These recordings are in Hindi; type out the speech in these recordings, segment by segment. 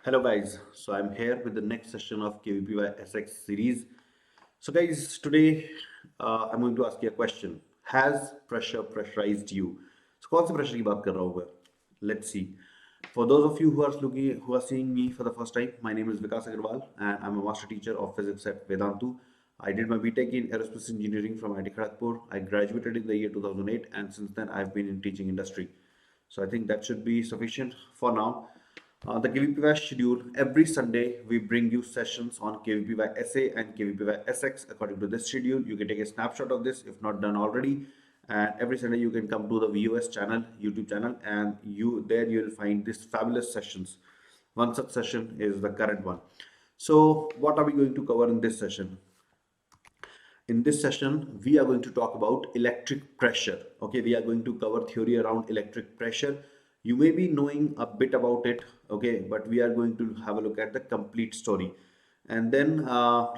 Hello guys, so I'm here with the next session of KVPY SX series. So guys, today I'm going to ask you a question. Has pressure pressurized you? So कौन से pressure की बात कर रहा हूँ मैं? Let's see. For those of you who are seeing me for the first time, my name is Vikas Agarwal and I'm a master teacher of physics at Vedantu. I did my BTech in aerospace engineering from IIT Kharagpur. I graduated in the year 2008 and since then I've been in teaching industry. So I think that should be sufficient for now. The KVPY schedule, every Sunday we bring you sessions on KVPY SA and KVPY SX according to this schedule. You can take a snapshot of this if not done already. And every Sunday you can come to the VOS channel, YouTube channel, and you'll find these fabulous sessions. One such session is the current one. So what are we going to cover in this session? In this session, we are going to talk about electric pressure. Okay, we are going to cover theory around electric pressure. You may be knowing a bit about it, okay, but we are going to have a look at the complete story. And then,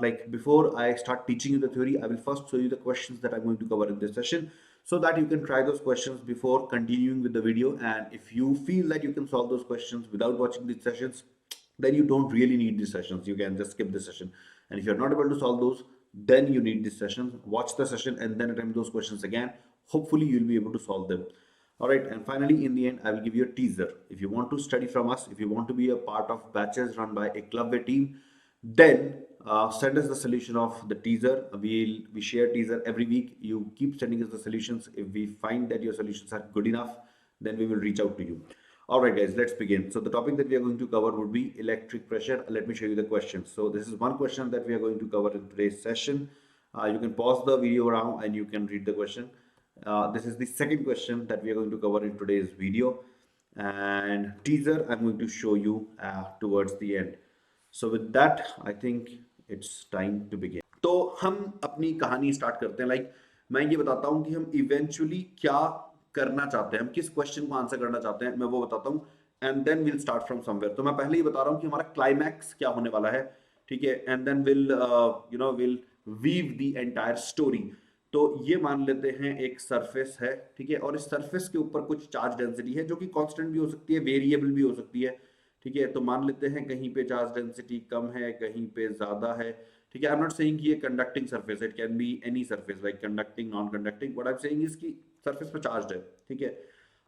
like before I start teaching you the theory, I will first show you the questions that I'm going to cover in this session so that you can try those questions before continuing with the video. And if you feel that you can solve those questions without watching these sessions, then you don't really need these sessions. You can just skip the session. And if you're not able to solve those, then you need this session. Watch the session and then attempt those questions again. Hopefully you'll be able to solve them. All right, and finally in the end I will give you a teaser. If you want to study from us, if you want to be a part of batches run by a clubway team, then send us the solution of the teaser. We share teaser every week. You keep sending us the solutions. If we find that your solutions are good enough, then we will reach out to you. All right, guys, let's begin. So the topic that we are going to cover would be electric pressure. Let me show you the questions. So this is one question that we are going to cover in today's session. You can pause the video around and you can read the question. This is the second question that we are going to cover in today's video. And teaser, I'm going to show you towards the end. So with that, I think it's time to begin. तो हम अपनी कहानी स्टार्ट करते हैं. लाइक मैं ये बताता हूँ कि हम इवेंचुअली क्या करना चाहते हैं, हम किस क्वेश्चन को आंसर करना चाहते हैं, मैं वो बताता हूँ. And then will start from somewhere. तो मैं पहले ही बता रहा हूँ कि हमारा क्लाइमैक्स क्या होने वाला है, ठीक है. And then will weave the entire story. तो ये मान लेते हैं एक सरफेस है, ठीक है, और इस सरफेस के ऊपर कुछ चार्ज डेंसिटी है जो कि कांस्टेंट भी हो सकती है, वेरिएबल भी हो सकती है, ठीक है. तो मान लेते हैं कहीं पे चार्ज डेंसिटी कम है, कहीं पे ज्यादा है, ठीक है. आई एम नॉट सेइंग कि ये कंडक्टिंग सरफेस है, it can be any surface like conducting, non conducting. What I am saying is कि सरफेस पे चार्ज है, ठीक है.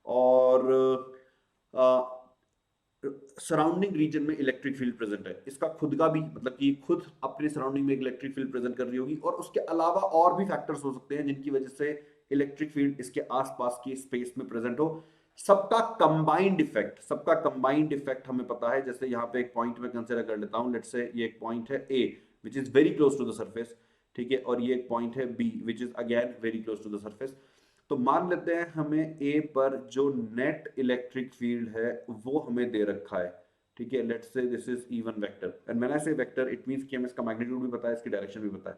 और सराउंडिंग रीजन में इलेक्ट्रिक फील्ड प्रेजेंट है. इसका खुद का भी मतलब कि खुद अपने सराउंडिंग में इलेक्ट्रिक फील्ड प्रेजेंट कर रही होगी, और उसके अलावा और भी फैक्टर्स हो सकते हैं जिनकी वजह से इलेक्ट्रिक फील्ड इसके आसपास की स्पेस में प्रेजेंट हो. सबका कंबाइंड इफेक्ट हमें पता है. जैसे यहाँ पे एक पॉइंट में कंसीडर कर लेता हूँ. लेट्स से ये एक पॉइंट है A which is very close to the surface, ठीक है, और ये एक पॉइंट है B which is again very close to the surface. तो मान लेते हैं हमें ए पर जो नेट इलेक्ट्रिक फील्ड है वो हमें दे रखा है, ठीक है. Let's say this is even vector, and when I से वेक्टर इट मींस कि हमें इसका मैग्नीट्यूड भी पता है, इसकी डायरेक्शन भी पता है,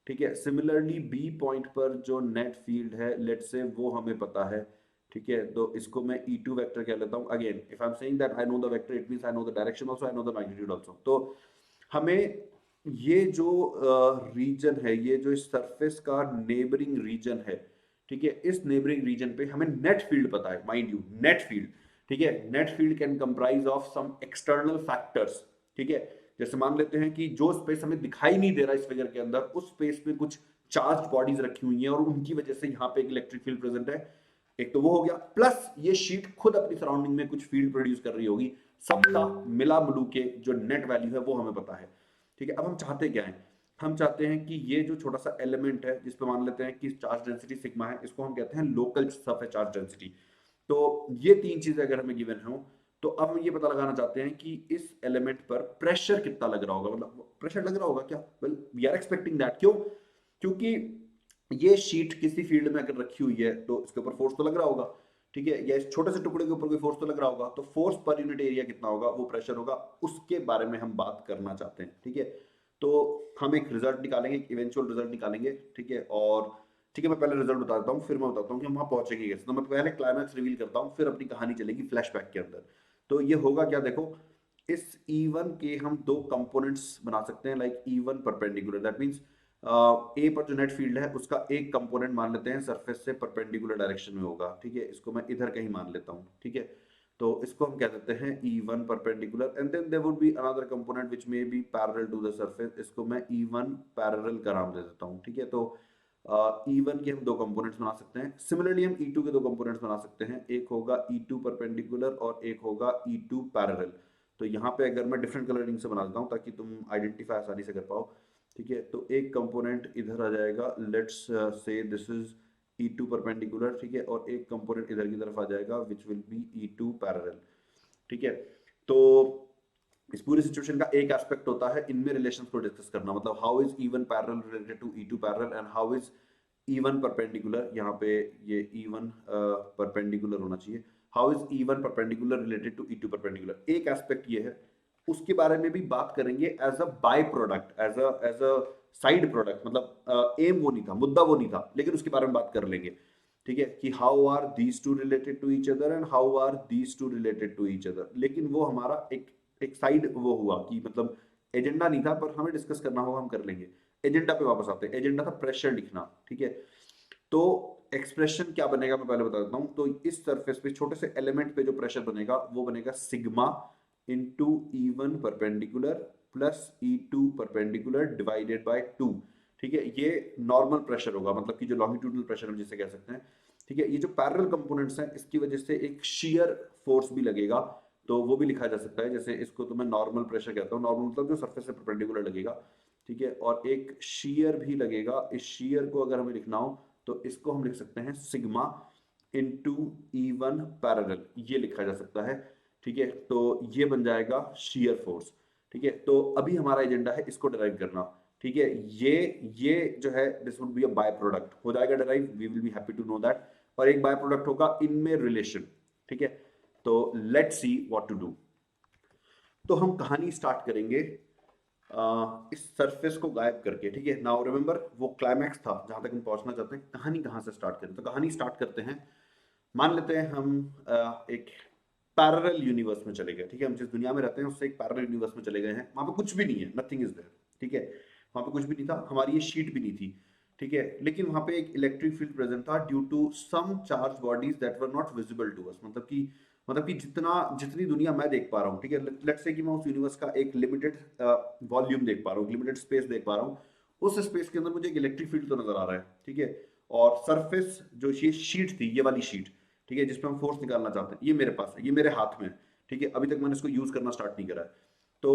ठीक है. सिमिलरली बी पॉइंट पर जो नेट फील्ड है लेट्स से वो हमें पता है, ठीक है. तो इसको मैं E2 वेक्टर कह लेता हूं. Again if I am saying that I know the vector it means I know the direction also, I know the magnitude also. तो हमें ये जो रीजन है, ये जो इस सरफेस का नेबरिंग रीजन है, ठीक है, इस नेबरिंग रीजन पे हमें नेट फील्ड पता है. माइंड यू, नेट फील्ड, ठीक है. Net field can comprise of some external factors, ठीक है. जैसे मान लेते हैं कि जो स्पेस हमें दिखाई नहीं दे रहा इस फिगर के अंदर, उस स्पेस में कुछ चार्ज बॉडीज रखी हुई हैं और उनकी वजह से यहाँ पे एक इलेक्ट्रिक फील्ड प्रेजेंट है. एक तो वो हो गया, प्लस ये शीट खुद अपनी सराउंडिंग में कुछ फील्ड प्रोड्यूस कर रही होगी. सबका मिला मिलू के जो नेट वैल्यू है वो हमें पता है, ठीक है. अब हम चाहते क्या है, हम चाहते हैं कि ये जो छोटा सा एलिमेंट है जिस पे मान लेते हैं कि चार्ज डेंसिटी सिग्मा है, इसको हम कहते हैं लोकल सरफेस चार्ज डेंसिटी. तो ये तीन चीजें अगर हमें गिवन हो, तो अब हम ये पता लगाना चाहते हैं कि इस एलिमेंट पर प्रेशर कितना लग रहा होगा. मतलब प्रेशर लग रहा होगा क्या? Well we are expecting that. क्यों? क्योंकि ये शीट किसी फील्ड में अगर रखी हुई है तो इसके ऊपर फोर्स तो लग रहा होगा, ठीक है, या इस छोटे से टुकड़े के ऊपर कोई फोर्स तो लग रहा होगा. तो फोर्स पर यूनिट एरिया कितना होगा, वो प्रेशर होगा. उसके बारे में हम बात करना चाहते हैं, ठीक है. तो हम एक रिजल्ट निकालेंगे, एक इवेंचुअल रिजल्ट निकालेंगे, ठीक है. और ठीक है, मैं पहले रिजल्ट बता देता हूँ, फिर मैं बताता हूँ कि हम वहां पहुंचेंगे कैसे. तो मैं पहले क्लाइमैक्स रिवील करता हूँ, फिर अपनी कहानी चलेगी फ्लैशबैक के अंदर. तो ये होगा क्या, देखो, इस E1 के हम दो कंपोनेंट्स बना सकते हैं. Like E1 perpendicular, that means A पर जो नेट फील्ड है उसका एक कंपोनेंट मान लेते हैं सरफेस से परपेंडिकुलर डायरेक्शन में होगा, ठीक है. इसको मैं इधर कहीं मान लेता हूँ, ठीक है. तो इसको हम कह देते हैं E1 perpendicular, and then there would be another component which may be parallel to the surface, इसको मैं E1 पैरेलल का नाम दे देता हूँ, ठीक है। तो E1 के हम दो कंपोनेंट्स बना सकते हैं, सिमिलरली हम E2 के दो कंपोनेंट्स बना सकते हैं, एक होगा E2 परपेंडिकुलर और एक होगा E2 पैरेलल। तो यहाँ पे अगर मैं डिफरेंट कलरिंग से बना देता हूँ ताकि तुम आइडेंटिफाई आसानी से कर पाओ, ठीक है। तो एक कंपोनेंट इधर आ जाएगा, let's say this is E2 perpendicular, ठीक है, और एक कंपोनेंट इधर की तरफ आ जाएगा which will be E2 parallel, ठीक है। तो इस पूरी सिचुएशन का एक एस्पेक्ट होता है इनमें रिलेशंस को डिस्कस करना, मतलब how is E1 parallel related to E2 parallel and how is E1 perpendicular, यहाँ पे ये E1 परपेंडिकुलर होना चाहिए, how is E1 perpendicular related to E2 perpendicular, एक एस्पेक्ट ये है। उसके बारे में भी बात करेंगे as a by product, as a side product, मतलब एम वो नहीं था, मुद्दा वो नहीं था, लेकिन उसके बारे में बात कर लेंगे, ठीक है, कि how are these two related to each other and how are these two related to each other. लेकिन वो हमारा एक साइड वो हुआ कि मतलब एजेंडा नहीं था, पर हमें डिस्कस करना होगा, हम कर लेंगे। एजेंडा पे वापस आते हैं, एजेंडा था प्रेशर लिखना, ठीक है। तो एक्सप्रेशन क्या बनेगा मैं पहले बता देता हूं। तो इस सरफेस पे छोटे से एलिमेंट पे जो प्रेशर बनेगा वो बनेगा sigma into E1 perpendicular plus E2 perpendicular divided by 2, ठीक है। ये नॉर्मल प्रेशर होगा, मतलब कि जो लॉन्गिट्यूडनल प्रेशर हम जिसे कह सकते हैं, ठीक है। ये जो पैरेलल कंपोनेंट्स हैं इसकी वजह से एक शियर फोर्स भी लगेगा, तो वो भी लिखा जा सकता है, जैसे इसको तो मैं नॉर्मल प्रेशर कहता हूँ, नॉर्मल मतलब जो सरफेस से परपेंडिकुलर लगेगा, ठीक है। और एक शियर भी लगेगा, इस शियर को अगर हमें लिखना हो तो इसको हम लिख सकते हैं सिग्मा इंटू E1 पैरेलल, ये लिखा जा सकता है, ठीक है। तो ये बन जाएगा शियर फोर्स, ठीक है। तो अभी हमारा एजेंडा है इसको डिराइव करना, ठीक है। ये जो है this would be a by product, हो जाएगा derive, we will be happy to know that. और एक बाय प्रोडक्ट होगा इनमें रिलेशन, ठीक है। तो let's see what to do. तो हम कहानी स्टार्ट करेंगे इस सरफेस को गायब करके, ठीक है। नाउ रिमेंबर वो क्लाइमैक्स था जहां तक हम पहुंचना चाहते हैं, कहानी कहां से स्टार्ट करें, तो कहानी स्टार्ट करते हैं। मान लेते हैं हम एक पैरेलल यूनिवर्स में चले गए, ठीक है। हम जिस दुनिया में रहते हैं उससे एक पैरेलल यूनिवर्स में चले गए हैं, वहां पे कुछ भी नहीं है, नथिंग इज देयर, ठीक है। वहां पे कुछ भी नहीं था, हमारी ये शीट भी नहीं थी, ठीक है। लेकिन वहां पे एक इलेक्ट्रिक फील्ड प्रेजेंट था due to some charge bodies that were not visible to us, मतलब कि जितनी दुनिया मैं देख पा रहा हूँ, ठीक है। लेट्स से कि मैं उस यूनिवर्स का एक लिमिटेड वॉल्यूम देख पा रहा हूँ, लिमिटेड स्पेस देख पा रहा हूँ, उस स्पेस के अंदर मुझे एक इलेक्ट्रिक फील्ड तो नजर आ रहा है, ठीक है। और सरफेस जो ये शीट थी, ये वाली शीट, ठीक है, जिसपे हम फोर्स निकालना चाहते हैं, ये मेरे पास है, ये मेरे हाथ में है, ठीक है। अभी तक मैंने इसको यूज करना स्टार्ट नहीं करा है। तो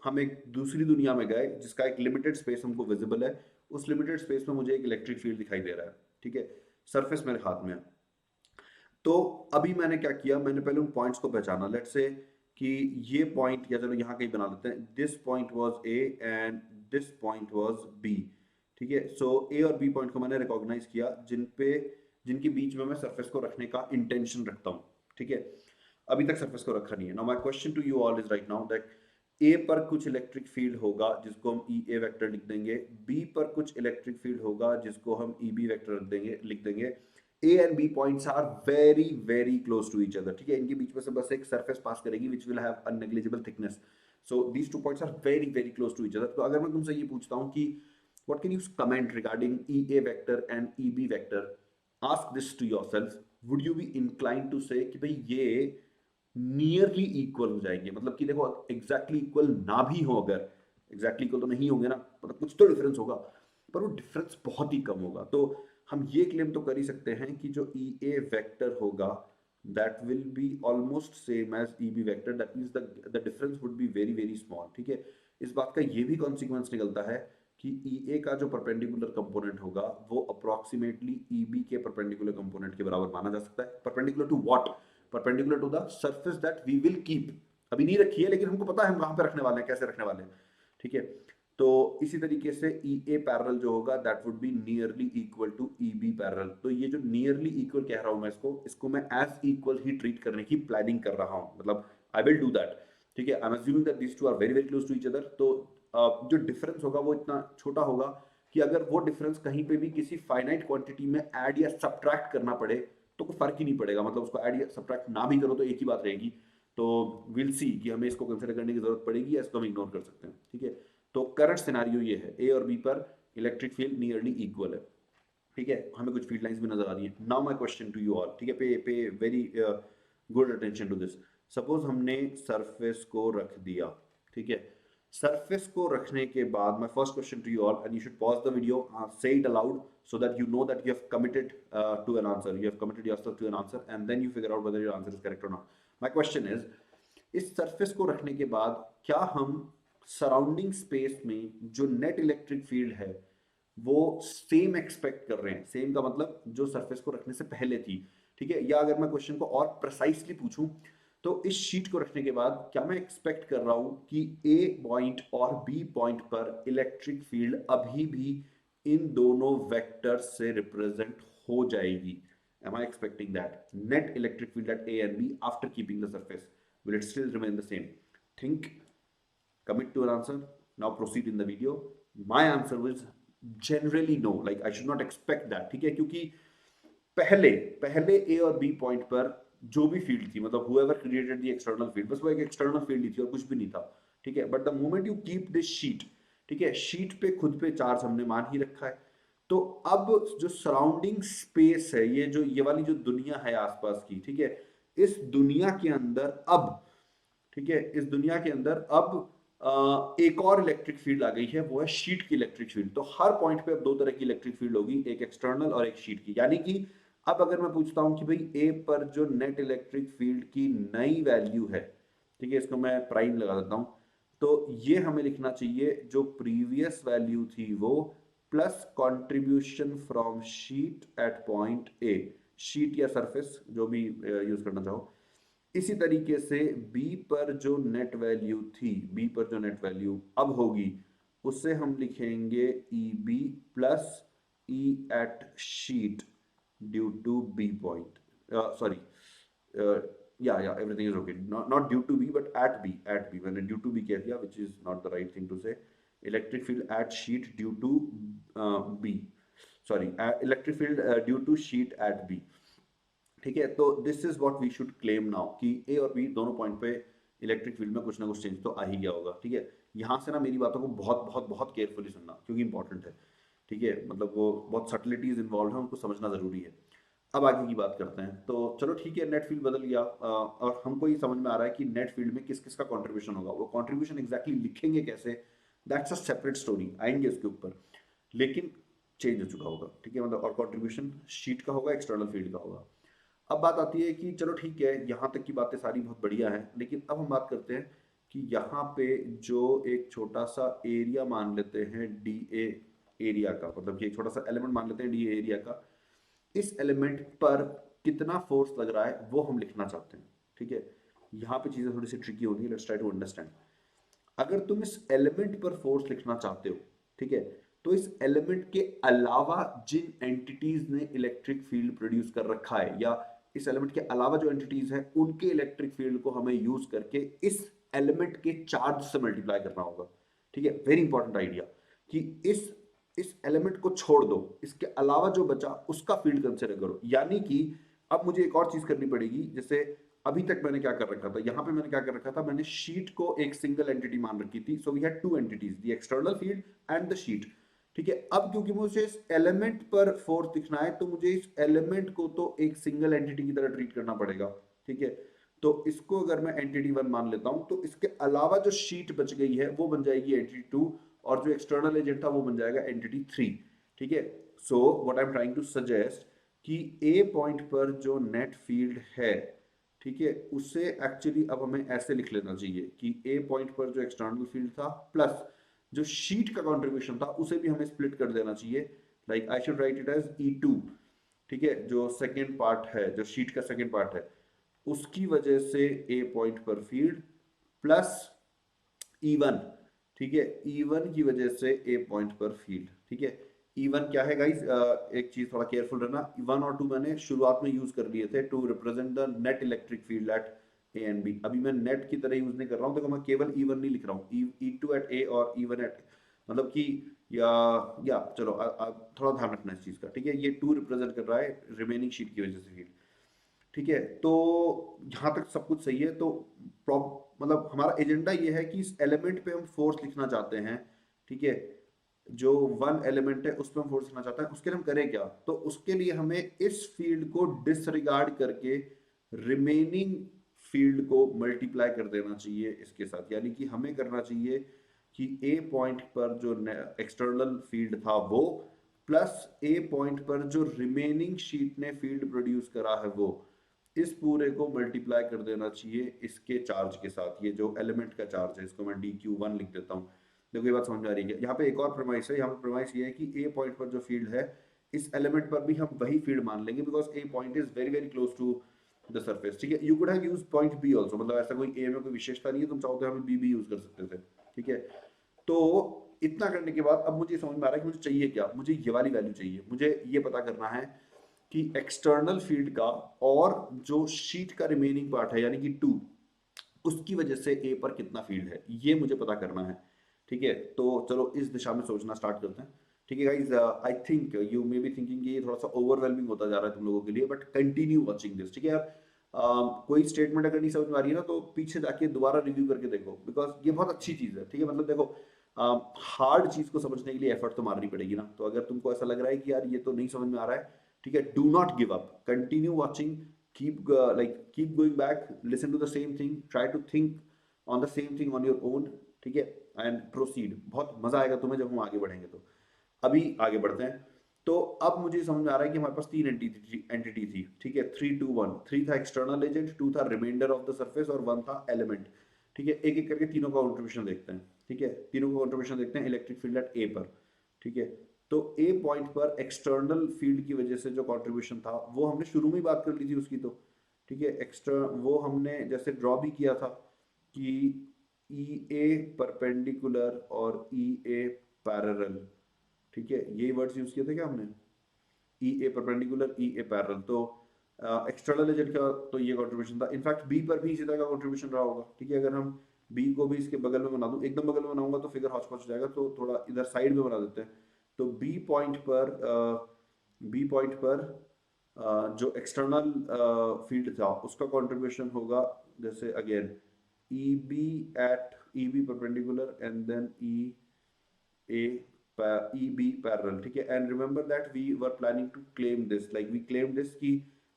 हम एक दूसरी दुनिया में गए जिसका एक लिमिटेड स्पेस हमको विजिबल है, उस लिमिटेड स्पेस में मुझे एक इलेक्ट्रिक फील्ड दिखाई दे रहा है, ठीक है। सरफेस मेरे हाथ में है। तो अभी मैंने क्या किया, मैंने पहले उन पॉइंट्स को पहचाना, लेट्स से कि ये पॉइंट, या चलो यहाँ कहीं बना लेते हैं, this point was A and this point was B, ठीक है। सो ए और बी पॉइंट को मैंने रिकॉग्नाइज किया, जिनके बीच में मैं सरफेस को रखने का इंटेंशन रखता हूँ, ठीक है। अभी तक सरफेस को रखा नहीं है। Now my question to you all is right now that A पर कुछ इलेक्ट्रिक फील्ड होगा जिसको हम ई ए वेक्टर लिख देंगे, बी पर कुछ इलेक्ट्रिक फील्ड होगा जिसको हम ई बी वेक्टर लिख देंगे। A and B points are very very close to each other, ठीक है। इनके बीच में से बस एक सरफेस पास करेगी which will have a negligible thickness, so these two points are very very close to each other. तो अगर मैं तुमसे ये पूछता हूँ कि what can you comment regarding EA vector and EB vector, ask this to yourself, would you be inclined to say कि भाई ये नियरली इक्वल हो जाएंगे, मतलब कि देखो एग्जैक्टली इक्वल ना भी हो, अगर एग्जैक्टली इक्वल तो नहीं होंगे ना, मतलब कुछ तो डिफरेंस होगा, पर वो डिफरेंस बहुत ही कम होगा। तो हम ये क्लेम तो कर ही सकते हैं कि जो ई ए वेक्टर होगा that will be almost same as E B vector, that means the difference would be very very small, ठीक है। इस बात का ये भी कॉन्सिक्वेंस निकलता है कि ई ए का जो परपेंडिकुलर कंपोनेंट होगा वो अप्रोक्सीमेटली ई बी के परपेंडिकुलर कंपोनेंट के बराबर माना जा सकता है। Perpendicular to what? Perpendicular to the surface that we will keep. अभी नहीं रखी है लेकिन हमको पता है हम कहां पे रखने वाले हैं, कैसे रखने वाले हैं, ठीक है। तो इसी तरीके से ई ए पैरेलल जो होगा that would be nearly equal to E B parallel. तो ये जो नियरली इक्वल कह रहा हूं मैं, इसको मैं एज इक्वल ही ट्रीट करने की प्लानिंग कर रहा हूं, मतलब आई विल डू दैट, ठीक है। I am assuming that these two are very very close to each other. तो जो डिफरेंस होगा वो इतना छोटा होगा कि अगर वो डिफरेंस कहीं पे भी किसी फाइनाइट क्वांटिटी में ऐड या सब्ट्रैक्ट करना पड़े तो कोई फर्क ही नहीं पड़ेगा, मतलब उसको ऐड या सब्ट्रैक्ट ना भी करो तो एक ही बात रहेगी। तो विल सी कि हमें इसको कंसिडर करने की जरूरत पड़ेगी या इसको हम इग्नोर कर सकते हैं, ठीक है। तो करंट सिनेरियो ये है, ए और बी पर इलेक्ट्रिक फील्ड नियरली इक्वल है, ठीक है। हमें कुछ फील्ड लाइंस भी नजर आ रही है। Now my question to you all, ठीक है, pay pay very good attention to this. Suppose हमने सरफेस को रख दिया, ठीक है। सरफेस को रखने के बाद my first question to you all, and you should pause the video, say it aloud so that you know that you have committed to an answer, you have committed yourself to an answer, and then you figure out whether your answer is correct or not. My question is, इस सरफेस को रखने के बाद क्या हम सराउंडिंग स्पेस में जो नेट इलेक्ट्रिक फील्ड है वो सेम एक्सपेक्ट कर रहे हैं? सेम का मतलब जो सरफेस को रखने से पहले थी, ठीक है। या अगर मैं क्वेश्चन को और प्रिसाइसली पूछूं, तो इस शीट को रखने के बाद क्या मैं एक्सपेक्ट कर रहा हूं कि ए पॉइंट और बी पॉइंट पर इलेक्ट्रिक फील्ड अभी भी इन दोनों वेक्टर्स से रिप्रेजेंट हो जाएगी? Am I expecting that net electric field at A and B after keeping the surface, will it still remain the same? Think, commit to an answer. Now proceed in the video. My answer was generally no. Like I should not expect that. ठीक है, क्योंकि पहले पहले ए और बी पॉइंट पर जो भी फील्ड थी, मतलब whoever created the external field, बस वो एक एक्सटर्नल फील्ड ही थी और कुछ भी नहीं था, ठीक है। But the moment you keep this sheet, ठीक है, शीट पे खुद पे चार्ज हमने मान ही रखा है, तो अब जो सराउंडिंग स्पेस है, ये वाली जो दुनिया है आसपास की, ठीक है, इस दुनिया के अंदर अब, ठीक है, इस दुनिया के अंदर अब एक और इलेक्ट्रिक फील्ड आ गई है, वो है शीट की इलेक्ट्रिक फील्ड। तो हर पॉइंट पे अब दो तरह की इलेक्ट्रिक फील्ड होगी, एक एक्सटर्नल और एक शीट की। यानी कि अब अगर मैं पूछता हूं कि भाई ए पर जो नेट इलेक्ट्रिक फील्ड की नई वैल्यू है, ठीक है, इसको मैं प्राइम लगा देता हूं, तो ये हमें लिखना चाहिए जो प्रीवियस वैल्यू थी वो plus contribution from sheet at point A, sheet या सरफेस जो भी यूज करना चाहो। इसी तरीके से B पर जो नेट वैल्यू थी, B पर जो नेट वैल्यू अब होगी, उससे हम लिखेंगे EB plus E at sheet due to B point, sorry, yeah, everything is okay, not due to B but at B, मैंने due to B कह दिया, which is not the right thing to say. Electric field at sheet due to B, sorry, electric field due to sheet at B, ठीक है। तो this is what we should claim now कि ए और बी दोनों पॉइंट पे इलेक्ट्रिक फील्ड में कुछ ना कुछ चेंज तो आ ही गया होगा, ठीक है। यहाँ से ना मेरी बातों को बहुत बहुत बहुत केयरफुली सुनना, क्योंकि इंपॉर्टेंट है, ठीक है, मतलब वो बहुत सटलिटीज इन्वॉल्व है, उनको समझना जरूरी है। अब आगे की बात करते हैं। तो चलो ठीक है, नेट फील्ड बदल गया, और हमको ये समझ में आ रहा है कि नेट फील्ड में किस किस का कॉन्ट्रीब्यूशन होगा। वो कॉन्ट्रीब्यूशन एग्जैक्टली लिखेंगे कैसे, दैट्स अ सेपरेट स्टोरी, आएंगे उसके ऊपर, लेकिन चेंज हो चुका होगा, ठीक है, मतलब और कॉन्ट्रीब्यूशन शीट का होगा, एक्सटर्नल फील्ड का होगा। अब बात आती है कि चलो ठीक है, यहाँ तक की बातें सारी बहुत बढ़िया हैं, लेकिन अब हम बात करते हैं कि यहाँ पे जो एक छोटा सा एरिया मान लेते हैं डी ए एरिया का, मतलब कि एक छोटा सा एलिमेंट मान लेते हैं डी एरिया का, इस एलिमेंट पर कितना फोर्स लग रहा है वो हम लिखना चाहते हैं, ठीक है। यहाँ पे चीजें थोड़ी सी ट्रिकी होनी है, लेट्स ट्राई टू अंडरस्टैंड। अगर तुम इस एलिमेंट पर फोर्स लिखना चाहते हो, ठीक है, तो इस एलिमेंट के अलावा जिन एंटिटीज ने इलेक्ट्रिक फील्ड प्रोड्यूस कर रखा है, या इस एलिमेंट के अलावा जो एंटिटीज हैं उनके इलेक्ट्रिक फील्ड को हमें यूज करके इस एलिमेंट के चार्ज से मल्टीप्लाई करना होगा, ठीक है। वेरी इंपॉर्टेंट आइडिया कि इस एलिमेंट को छोड़ दो, इसके अलावा जो बचा उसका फील्ड कंसिडर करो। यानी कि अब मुझे एक और चीज करनी पड़ेगी, जैसे अभी तक मैंने क्या कर रखा था, यहां पे मैंने क्या कर रखा था, मैंने शीट को एक सिंगल एंटिटी मान रखी थी, so we had two entities, the external field and the sheet, ठीक है। अब क्योंकि मुझे इस एलिमेंट पर फोर्स दिखना है, तो मुझे इस एलिमेंट को तो एक सिंगल एंटिटी की तरह ट्रीट करना पड़ेगा, ठीक है। तो इसको अगर मैं एंटिटी 1 मान लेता हूं, तो इसके अलावा जो शीट बच गई है वो बन जाएगी एंटिटी 2, और जो एक्सटर्नल एजेंट था वो बन जाएगा एंटिटी 3, ठीक है। So what I am trying to suggest कि ए पॉइंट पर जो नेट फील्ड है, ठीक है, उसे एक्चुअली अब हमें ऐसे लिख लेना चाहिए कि ए पॉइंट पर जो एक्सटर्नल फील्ड था प्लस जो शीट का कंट्रीब्यूशन था उसे भी हमें स्प्लिट कर देना चाहिए, like I should write it as E2, ठीक है, जो सेकेंड पार्ट है, जो शीट का सेकेंड पार्ट है, उसकी वजह से ए पॉइंट पर फील्ड प्लस E1, ठीक है, E1 की वजह से ए पॉइंट पर फील्ड, ठीक है। E1 क्या है गाइस, एक चीज थोड़ा केयरफुल रहना, 1 और 2 मैंने शुरुआत में यूज कर लिए थे to represent the net electric field at A and B. अभी मैं नेट की तरह यूज नहीं कर रहा हूँ, देखो मैं केवल E1 नहीं लिख रहा हूँ, E2 एट ए और E1 एट, मतलब कि या चलो थोड़ा ध्यान रखना इस चीज का, ठीक है। ये 2 रिप्रेजेंट कर रहा है रिमेनिंग शीट की वजह से फील्ड, ठीक है। तो यहाँ तक सब कुछ सही है। तो मतलब हमारा एजेंडा ये है कि इस एलिमेंट पे हम फोर्स लिखना चाहते हैं, ठीक है, जो वन एलिमेंट है उस पर हम फोर्स लिखना चाहते हैं। उसके लिए हम करें क्या, तो उसके लिए हमें इस फील्ड को डिसरिगार्ड करके रिमेनिंग फील्ड को मल्टीप्लाई कर देना चाहिए इसके साथ, यानी कि हमें करना चाहिए कि ए पॉइंट पर जो एक्सटर्नल फील्ड था वो प्लस ए पॉइंट पर जो रिमेनिंग शीट ने फील्ड प्रोड्यूस करा है वो, इस पूरे को मल्टीप्लाई कर देना चाहिए इसके चार्ज के साथ। ये जो एलिमेंट का चार्ज है इसको मैं dq1 लिख देता हूँ। देखो ये बात समझ में आ रही है। यहाँ पे एक और प्रमाइस है, यहाँ पे प्रमाइस ये है कि ए पॉइंट पर जो फील्ड है इस एलिमेंट पर भी हम वही फील्ड मान लेंगे, because A point is very very close to the surface. ठीक है, you could have used point B also, मतलब ऐसा कोई ए में कोई विशेषता नहीं है, तुम चाहो तो हमें बी भी यूज कर सकते थे। ठीक है, तो इतना करने के बाद अब मुझे समझ में आ रहा है कि मुझे चाहिए क्या, मुझे ये वाली वैल्यू चाहिए। मुझे ये पता करना है कि एक्सटर्नल फील्ड का और जो शीट का रिमेनिंग पार्ट है यानी कि 2, उसकी वजह से ए पर कितना फील्ड है ये मुझे पता करना है। ठीक है, तो चलो इस दिशा में सोचना स्टार्ट करते हैं। ठीक है guys, I think you may be thinking कि ये थोड़ा सा ओवरवेलमिंग होता जा रहा है तुम लोगों के लिए, बट कंटिन्यू वाचिंग दिस। ठीक है यार, कोई स्टेटमेंट अगर नहीं समझ में आ रही है ना तो पीछे जाके दोबारा रिव्यू करके देखो, बिकॉज ये बहुत अच्छी चीज है। ठीक है, मतलब देखो हार्ड चीज को समझने के लिए एफर्ट तो मारनी पड़ेगी ना, तो अगर तुमको ऐसा लग रहा है कि यार ये तो नहीं समझ में आ रहा है, ठीक है, do not give up, continue watching, keep going back, listen to the same thing, try to think on the same thing on your own। ठीक है, एंड प्रोसीड। बहुत मजा आएगा तुम्हें जब हम आगे बढ़ेंगे। तो अभी आगे बढ़ते हैं। तो अब मुझे समझ में आ रहा है कि हमारे पास तीन एंटिटी थी। ठीक है, 3 2 1, 3 था एक्सटर्नल एजेंट, 2 था रिमाइंडर ऑफ द सरफेस और 1 था एलिमेंट। ठीक है, एक एक करके तीनों का कॉन्ट्रीब्यूशन देखते हैं। ठीक है, तीनों का कॉन्ट्रीब्यूशन देखते हैं इलेक्ट्रिक फील्ड एट ए पर। ठीक है, तो ए पॉइंट पर एक्सटर्नल फील्ड की वजह से जो कंट्रीब्यूशन था वो हमने शुरू में ही बात कर ली थी उसकी। तो ठीक है, एक्स्ट्रा वो हमने जैसे ड्रॉ भी किया था कि ई ए परपेंडिकुलर और ई ए पैरेलल। ठीक है, यही वर्ड्स यूज किए थे क्या हमने, ई A perpendicular E A parallel. तो एक्सटर्नल एजेंट का तो ये कंट्रीब्यूशन था। इनफैक्ट बी पर भी इसी तरह का कंट्रीब्यूशन रहा होगा। ठीक है, अगर हम बी को भी इसके बगल में बना दूं, एकदम बगल में बनाऊंगा तो फिगर हॉच पॉच हो जाएगा, तो थोड़ा इधर साइड में बना देते हैं। तो बी पॉइंट पर जो एक्सटर्नल फील्ड था उसका कंट्रीब्यूशन होगा जैसे again E B at E B perpendicular and then A E B parallel. ठीक है, and remember that we were planning to claim this, like we claim this कि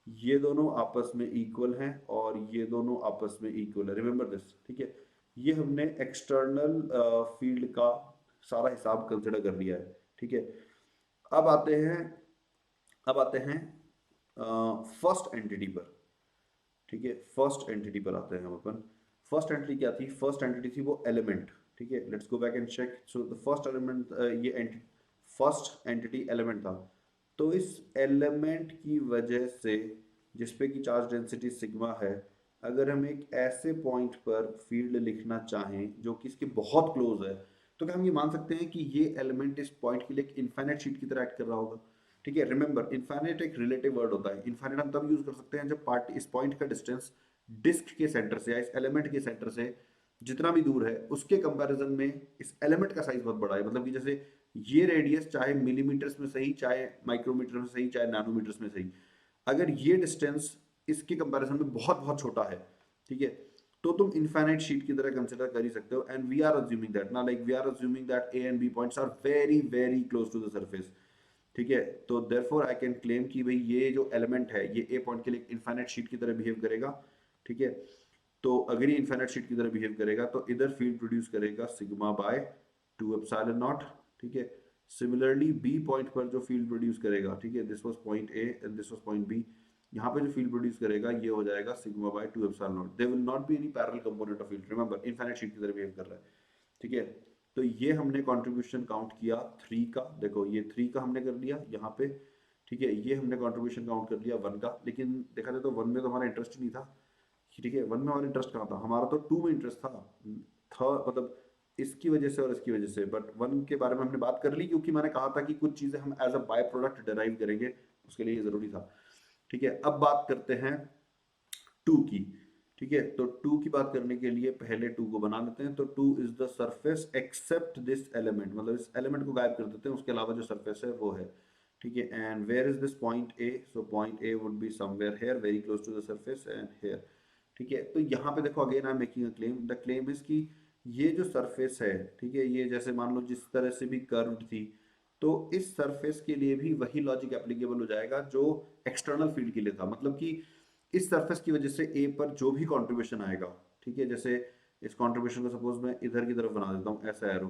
ये दोनों आपस में इक्वल हैं और ये दोनों आपस में इक्वल है। Remember this. ठीक है, ये हमने एक्सटर्नल फील्ड का सारा हिसाब कंसिडर कर लिया है। ठीक है, अब आते हैं अब आते हैं फर्स्ट एंटिटी पर। ठीक है, फर्स्ट एंटिटी पर आते हैं हम अपन। फर्स्ट एंटिटी क्या थी, फर्स्ट एंटिटी थी वो एलिमेंट। ठीक है, let's go back and check. So the first element, ये फर्स्ट एंटिटी एलिमेंट था। तो इस एलिमेंट की वजह से जिसपे की चार्ज डेंसिटी सिग्मा है, अगर हम एक ऐसे पॉइंट पर फील्ड लिखना चाहें जो कि इसके बहुत क्लोज है, तो क्या हम ये मान सकते हैं कि ये एलिमेंट इस पॉइंट के लिए एक इनफाइनाइट शीट की तरह एक्ट कर रहा होगा। ठीक है, रिमेंबर इनफाइनाइट एक रिलेटिव वर्ड होता है। इनफाइनाइट हम तब यूज कर सकते हैं जब पार्ट इस पॉइंट का डिस्टेंस डिस्क के सेंटर से या इस एलिमेंट के सेंटर से जितना भी दूर है उसके कंपैरिजन में इस एलिमेंट का साइज बहुत बड़ा है। मतलब कि जैसे ये रेडियस चाहे मिलीमीटर्स में सही, चाहे माइक्रोमीटर में सही, चाहे नैनोमीटर्स में सही, अगर ये डिस्टेंस इसके कंपैरिजन में बहुत बहुत छोटा है, ठीक है, तो तुम इनफाइनाइट शीट की तरह कंसिडर कर ही सकते हो। And we are assuming that ना, like we are assuming that A and B points are very very close to the surface. ठीक है, तो देयरफॉर आई कैन क्लेम कि भाई ये जो एलिमेंट है ये ए पॉइंट के लिए इनफाइनाइट शीट की तरह बिहेव करेगा। ठीक है, तो अगर ये इनफाइनाइट शीट की तरह बिहेव करेगा तो इधर फील्ड प्रोड्यूस करेगा सिग्मा बाय 2 एप्सिलॉन नॉट। ठीक है, सिमिलरली बी पॉइंट पर जो फील्ड प्रोड्यूस करेगा, ठीक है, this was point A and this was point B, यहाँ पे जो फील्ड प्रोड्यूस करेगा ये हो जाएगा sigma by 2 epsilon naught. There will not be any parallel component of field, remember infinite sheet की तरह बिहेव कर रहा है। ठीक है, तो ये हमने कंट्रीब्यूशन काउंट किया 3 का। देखो ये 3 का हमने कर लिया यहाँ पे। ठीक है, ये हमने कंट्रीब्यूशन काउंट कर लिया 1 का, लेकिन देखा जाए तो 1 में तो हमारा इंटरेस्ट ही नहीं था। ठीक है, 1 में हमारा इंटरेस्ट कहाँ था, हमारा तो 2 में इंटरेस्ट था मतलब इसकी वजह से और इसकी वजह से। बट 1 के बारे में हमने बात कर ली क्योंकि मैंने कहा था कि कुछ चीजें हम as a by product derive करेंगे, उसके लिए ये जरूरी था। ठीक है, अब बात करते हैं 2 की। ठीक है, तो 2 की बात करने के लिए पहले 2 को बना लेते हैं। तो 2 is the surface except this element, मतलब इस एलिमेंट को गायब कर देते हैं, उसके अलावा जो सरफेस है वो है। ठीक है, and where is this point A, so point A would be somewhere here very close to the surface and here. ठीक है, तो यहाँ पे देखो again I am making a claim. The claim is कि ये जो सरफेस है, ठीक है, ये जैसे मान लो जिस तरह से भी कर्व्ड थी, तो इस सरफेस के लिए भी वही लॉजिक एप्लीकेबल हो जाएगा जो एक्सटर्नल फील्ड के लिए था। मतलब कि इस सरफेस की वजह से ए पर जो भी कंट्रीब्यूशन आएगा, ठीक है, जैसे इस कंट्रीब्यूशन को सपोज मैं इधर की तरफ बना देता हूँ ऐसा एरो,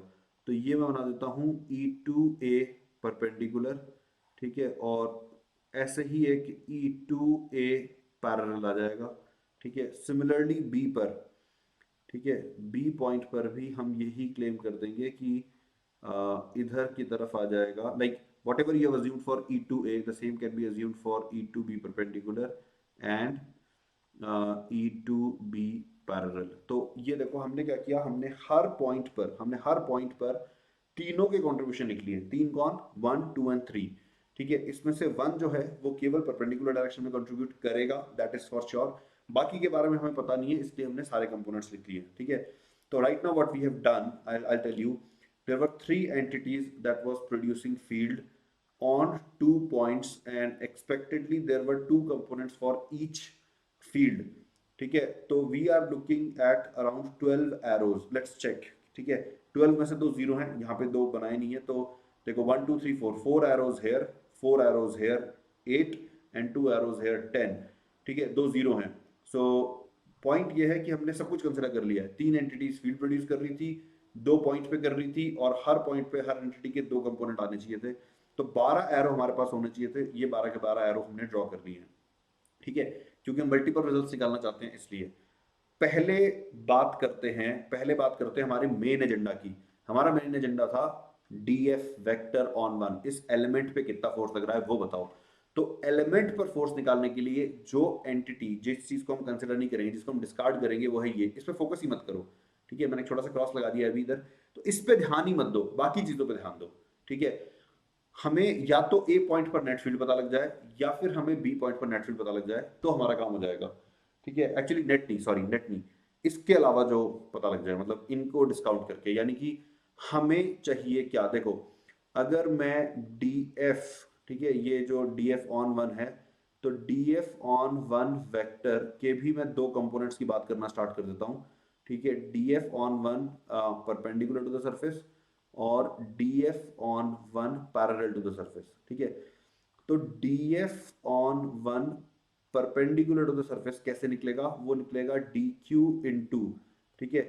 तो ये मैं बना देता हूँ ई टू ए परपेंडिकुलर, ठीक है, और ऐसे ही एक ई टू ए पैरेलल आ जाएगा, ठीक है। सिमिलरली बी पर, ठीक है, बी पॉइंट पर भी हम यही क्लेम कर देंगे कि इधर की तरफ आ जाएगा, like whatever you have assumed for e to a, the same can be assumed for e to b perpendicular and e to b parallel. तो ये देखो हमने क्या किया, हमने हर पॉइंट पर तीनों के कंट्रीब्यूशन लिख लिए, तीन कौन, 1 2 और 3, ठीक है। इसमें से वन जो है वो केवल परपेंडिकुलर डायरेक्शन में कंट्रीब्यूट करेगा, दैट इज फॉर श्योर। बाकी के बारे में हमें पता नहीं है, इसलिए हमने सारे कंपोनेंट्स लिख लिए, ठीक है। तो right now what we have done, I tell you, there were three entities that was producing field on 2 points and expectedly there were two components for each field, ठीक है। तो we are looking at around 12 arrows, let's check, ठीक है। 12 में से दो जीरो हैं, यहाँ पे दो बनाए नहीं है, तो देखो 1 2 3 4, 4 arrows here, 4 arrows here, 8 and 2 arrows here, 10, ठीक है, दो जीरो हैं। सो पॉइंट ये है कि हमने सब कुछ कंसिडर कर लिया है, तीन एंटिटीज फील्ड प्रोड्यूस कर रही थी, दो पॉइंट पे कर रही थी, और हर पॉइंट पे हर एंटिटी के दो कंपोनेंट आने चाहिए थे। तो 12 एरो हमारे पास होने चाहिए थे, ये 12 के 12 एरो हमने ड्रॉ कर लिए हैं, ठीक है, क्योंकि हम मल्टीपल रिजल्ट्स निकालना चाहते हैं इसलिए। पहले बात करते हैं हमारे मेन एजेंडा की। हमारा मेन एजेंडा था डीएफ वेक्टर ऑन वन, इस एलिमेंट पे कितना फोर्स लग रहा है वो बताओ। तो एलिमेंट पर फोर्स निकालने के लिए जो एंटिटी, जिस चीज को हम कंसिडर नहीं करेंगे, जिसको हम डिस्कार्ड करेंगे, वो है ये, इस पे फोकस ही मत करो, ठीक है। मैंने एक छोटा सा क्रॉस लगा दिया अभी इधर, तो इस पे ध्यान ही मत दो, बाकी चीजों पे ध्यान दो, ठीक है। हमें या तो ए पॉइंट पर नेट फील्ड पता लग जाए, या फिर हमें बी पॉइंट पर नेट फील्ड पता लग जाए, तो हमारा काम हो जाएगा, ठीक है। एक्चुअली नेट नहीं, इसके अलावा जो पता लग जाए, मतलब इनको डिस्काउंट करके, यानी कि हमें चाहिए क्या, देखो, अगर मैं डी एफ, ठीक है, ये जो डी एफ ऑन वन है, तो D F on one vector के भी मैं दो कंपोनेंट्स की बात करना स्टार्ट कर देता हूँ, ठीक है। D F on one perpendicular to the surface, और df on one parallel to the surface, ठीक है। तो df on one perpendicular to the surface कैसे निकलेगा, वो निकलेगा dq इनटू, ठीक है,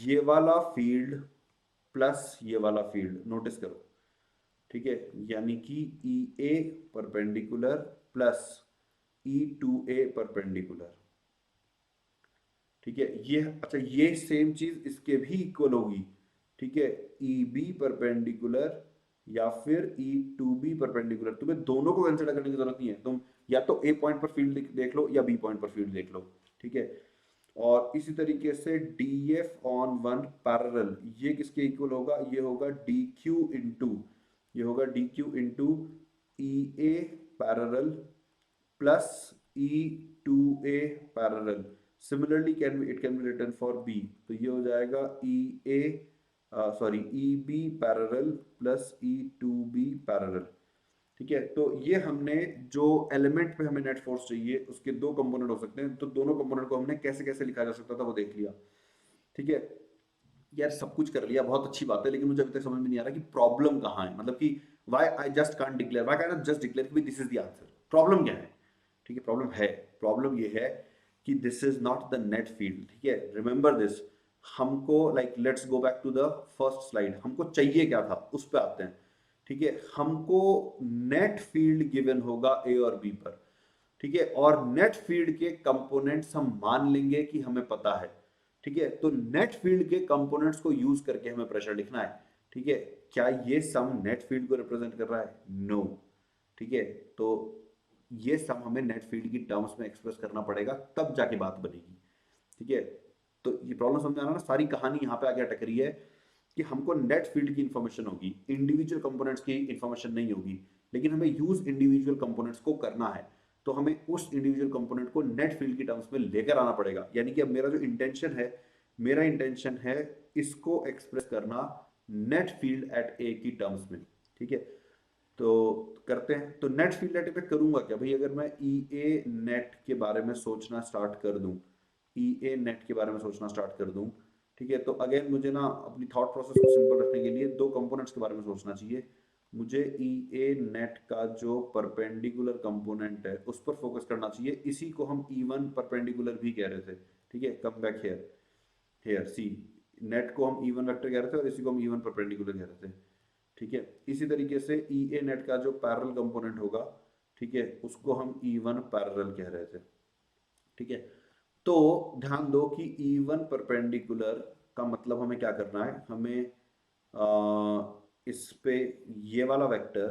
ये वाला फील्ड प्लस ये वाला फील्ड, नोटिस करो, ठीक है, यानी कि E A perpendicular plus E two A perpendicular, ठीक है। ये अच्छा, ये सेम चीज इसके भी इक्वल होगी, ठीक है, ई बी परपेंडिकुलर या फिर ई टू बी परपेंडिकुलर। तुम्हें दोनों को कंसिडर करने की जरूरत नहीं है, तुम या तो ए पॉइंट पर फील्ड देख लो या बी पॉइंट पर फील्ड देख लो, ठीक है। और इसी तरीके से D F on one parallel, ये किसके इक्वल होगा, ये होगा डी क्यू इंटू, ये होगा D Q into E A parallel plus E two A parallel. Similarly it can be written for B, तो ये हो जाएगा E A, sorry, E B parallel plus E two B parallel, ठीक है। तो ये हमने जो एलिमेंट पे हमें नेट फोर्स चाहिए, उसके दो कंपोनेंट हो सकते हैं, तो दोनों कंपोनेंट को हमने कैसे कैसे लिखा जा सकता था वो देख लिया, ठीक है। यार सब कुछ कर लिया, बहुत अच्छी बात है, लेकिन मुझे अभी तक समझ में नहीं आ रहा कि प्रॉब्लम कहाँ है, मतलब कि why I just can't declare, why can I just declare कि this is the answer, problem क्या है, ठीक है। प्रॉब्लम ये है कि this is not the net field, ठीक है, रिमेंबर दिस। हमको like let's go back to the first slide, हमको चाहिए क्या था उस पर आते हैं, ठीक है। हमको नेट फील्ड गिवन होगा ए और बी पर, ठीक है, और नेट फील्ड के कंपोनेंट्स हम मान लेंगे कि हमें पता है, ठीक है। तो नेट फील्ड के कंपोनेंट्स को यूज करके हमें प्रेशर लिखना है, ठीक है। क्या ये सम नेट फील्ड को रिप्रेजेंट कर रहा है, नो, ठीक है। तो ये सम हमें नेट फील्ड की टर्म्स में एक्सप्रेस करना पड़ेगा, तब जाके बात बनेगी, ठीक है। तो ये प्रॉब्लम समझ आ रहा है ना, सारी कहानी यहाँ पे आके अटक रही है कि हमको नेट फील्ड की इंफॉर्मेशन होगी, इंडिविजुअल कंपोनेंट्स की इंफॉर्मेशन नहीं होगी, लेकिन हमें यूज इंडिविजुअल कंपोनेंट्स को करना है, तो हमें उस इंडिविजुअल कंपोनेंट को नेट फील्ड की टर्म्स में लेकर आना पड़ेगा। यानी कि अब मेरा जो इंटेंशन है, मेरा इंटेंशन है इसको एक्सप्रेस करना नेट फील्ड एट ए की टर्म्स में, ठीक है। तो करते हैं, तो नेट फील्ड एट ए पे करूंगा क्या भाई, अगर मैं ई ए नेट के बारे में सोचना स्टार्ट कर दूं, ई ए नेट के बारे में सोचना स्टार्ट कर दूं, ठीक है, तो अगेन मुझे ना अपनी थॉट प्रोसेस को सिंपल रखने के लिए दो कंपोनेंट्स के बारे में सोचना चाहिए, मुझे ई ए नेट का जो परपेंडिकुलर कंपोनेंट है उस पर फोकस करना चाहिए। इसी को हम ई वन परपेंडिकुलर भी कह रहे थे। ठीक है, कम बैक हेयर, हेयर सी, नेट को हम ई वन वेक्टर कह रहे थे और इसी को हम ई वन परपेंडिकुलर कह रहे थे। ठीक है, इसी तरीके से ई ए नेट का जो पैरेलल कंपोनेंट होगा, ठीक है, उसको हम ई वन पैरेलल कह रहे थे। ठीक है, तो ध्यान दो कि ई वन परपेंडिकुलर का मतलब हमें क्या करना है, हमें इस पे ये वाला वेक्टर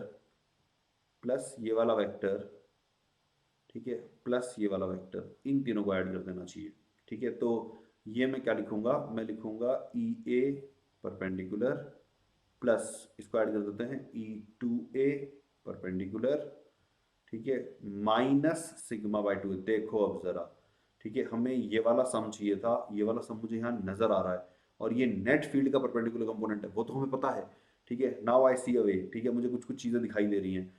प्लस ये वाला वेक्टर, ठीक है, प्लस ये वाला वेक्टर, इन तीनों को ऐड कर देना चाहिए। ठीक है, तो ये मैं क्या लिखूंगा, मैं लिखूंगा ई ए परपेंडिकुलर प्लस इसको ऐड कर देते हैं ई टू ए परपेंडिकुलर, ठीक है, माइनस सिग्मा बाय टू। देखो अब जरा, ठीक है, हमें ये वाला सम चाहिए था, ये वाला सम मुझे यहाँ नजर आ रहा है, और ये नेट फील्ड का परपेंडिकुलर कंपोनेंट है, वो तो हमें पता है। ठीक है, नाउ आई सी अ वे, ठीक है, मुझे कुछ कुछ चीजें दिखाई दे रही हैं।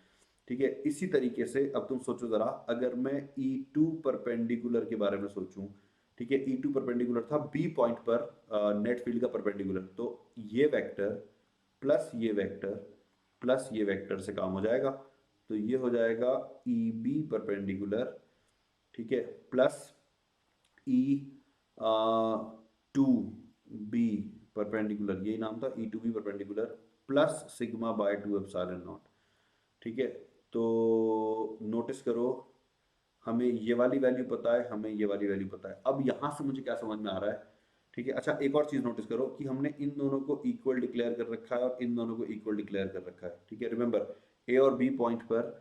ठीक है, इसी तरीके से अब तुम सोचो जरा, अगर मैं ई टू परपेंडिकुलर के बारे में सोचूं, ठीक है, ई टू परपेंडिकुलर था बी पॉइंट पर नेट फील्ड का परपेंडिकुलर, तो ये वेक्टर प्लस ये वेक्टर प्लस ये वेक्टर से काम हो जाएगा, तो ये हो जाएगा ई बी परपेंडिकुलर, ठीक है, plus E two B perpendicular, यही नाम था, E two B perpendicular plus sigma by two epsilon not. ठीक है, तो नोटिस करो, हमें ये वाली वैल्यू पता है, हमें ये वाली वैल्यू पता है। अब यहाँ से मुझे क्या समझ में आ रहा है, ठीक है, अच्छा एक और चीज़ नोटिस करो कि हमने इन दोनों को इक्वल डिक्लेयर कर रखा है और इन दोनों को इक्वल डिक्लेयर कर रखा है। ठीक है, रिमेंबर ए और बी पॉइंट पर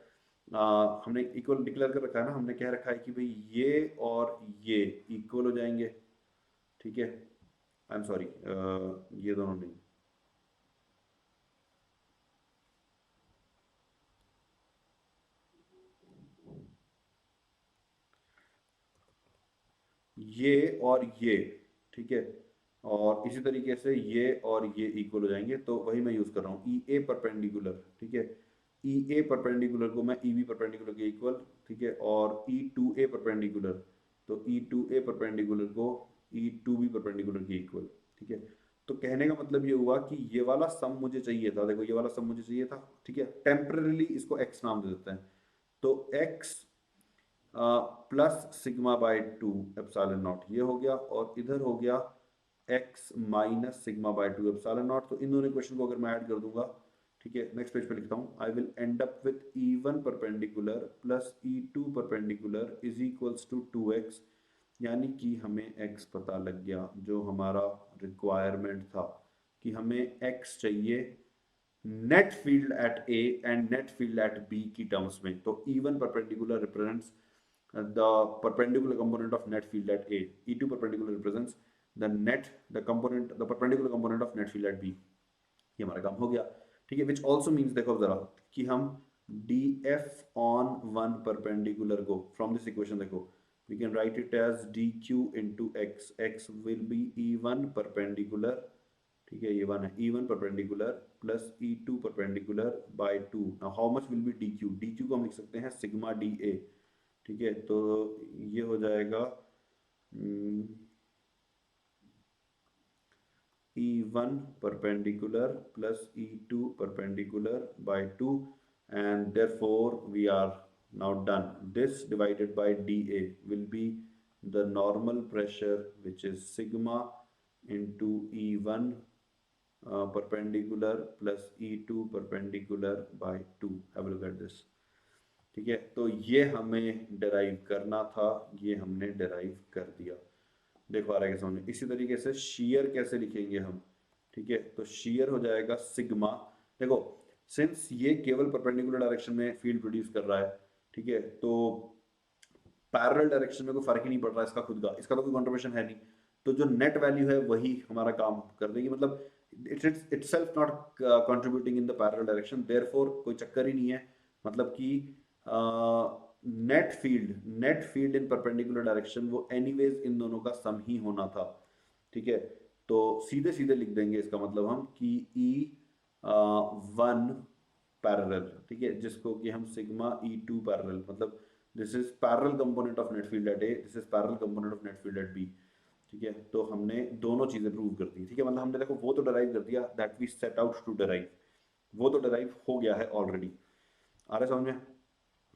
हमने इक्वल डिक्लेयर कर रखा है ना, हमने कह रखा है कि भाई ये और ये इक्वल हो जाएंगे। ठीक है, आई एम सॉरी, ये दोनों नहीं, ये और ये, ठीक है, और इसी तरीके से ये और ये इक्वल हो जाएंगे, तो वही मैं यूज कर रहा हूँ ई ए परपेंडिकुलर। ठीक है, ई ए परपेंडिकुलर को मैं ई बी परपेंडिकुलर के इक्वल, ठीक है, और ई टू ए परपेंडिकुलर, तो ई टू ए परपेंडिकुलर को ई टू बी परपेंडिकुलर के इक्वल। ठीक है, तो कहने का मतलब ये हुआ कि ये वाला सम मुझे चाहिए था, देखो ये वाला सम मुझे चाहिए था। ठीक है, टेम्पररीली इसको एक्स नाम दे देते हैं, तो x plus sigma by two epsilon not ये हो गया, और इधर हो गया x minus sigma by two epsilon nought. तो इन दोनों इक्वेशन को अगर मैं ऐड कर दूंगा, ठीक है, नेक्स्ट पेज पे लिखता हूँ, I will end up with E one perpendicular plus E two perpendicular is equals to two X, यानी कि हमें x पता लग गया, जो हमारा रिक्वायरमेंट था कि हमें x चाहिए net field at A and net field at B की टर्म्स में। तो E1 perpendicular represents the perpendicular component of net field at A. E2 perpendicular represents the perpendicular component of net field at B. ये हमारा काम हो गया। ठीक है, which also means देखो जरा कि हम df on one perpendicular को from this equation देखो, we can write it as dq into x, x will be E1 perpendicular, ठीक है, ये वन है, E1 perpendicular plus E2 perpendicular by to. Now how much will be DQ, DQ को हम लिख सकते हैं सिग्मा DA। ठीक है, तो ये हो जाएगा E1 perpendicular plus E2 perpendicular by 2, and therefore we are now done. This divided by dA will be the normal pressure, which is sigma into E1 perpendicular plus E2 perpendicular by 2. Have a look at this. ठीक है, तो ये हमें डिराइव करना था, ये हमने डिराइव कर दिया। देखो आ रहा है समझ में। इसी तरीके से शेयर कैसे लिखेंगे हम, ठीक है, तो शेयर हो जाएगा सिग्मा, देखो सिंस ये केवल परपेंडिकुलर डायरेक्शन में फील्ड प्रोड्यूस कर रहा है, ठीक है, तो पैरेलल डायरेक्शन में कोई फर्क ही नहीं पड़ रहा है इसका खुद का, इसका तो कोई कंट्रीब्यूशन है नहीं, तो जो नेट वैल्यू है वही हमारा काम कर देगी, मतलब it's itself not contributing in the parallel direction, therefore कोई चक्कर ही नहीं है, मतलब कि नेट फील्ड इन परपेंडिकुलर डायरेक्शन वो एनीवेज इन दोनों का सम ही होना था। ठीक है, तो सीधे सीधे लिख देंगे इसका मतलब हम कि ई वन पैरेलल, ठीक है, जिसको कि हम सिग्मा ई टू पैरेलल, मतलब this is parallel component of net field at A, this is parallel component of net field at B. ठीक है, तो हमने दोनों चीजें प्रूव कर दी। ठीक है, मतलब हमने देखो वो तो डराइव कर दिया that we set out to derive, वो तो डिराइव हो गया है ऑलरेडी। आ रहा है समझ में?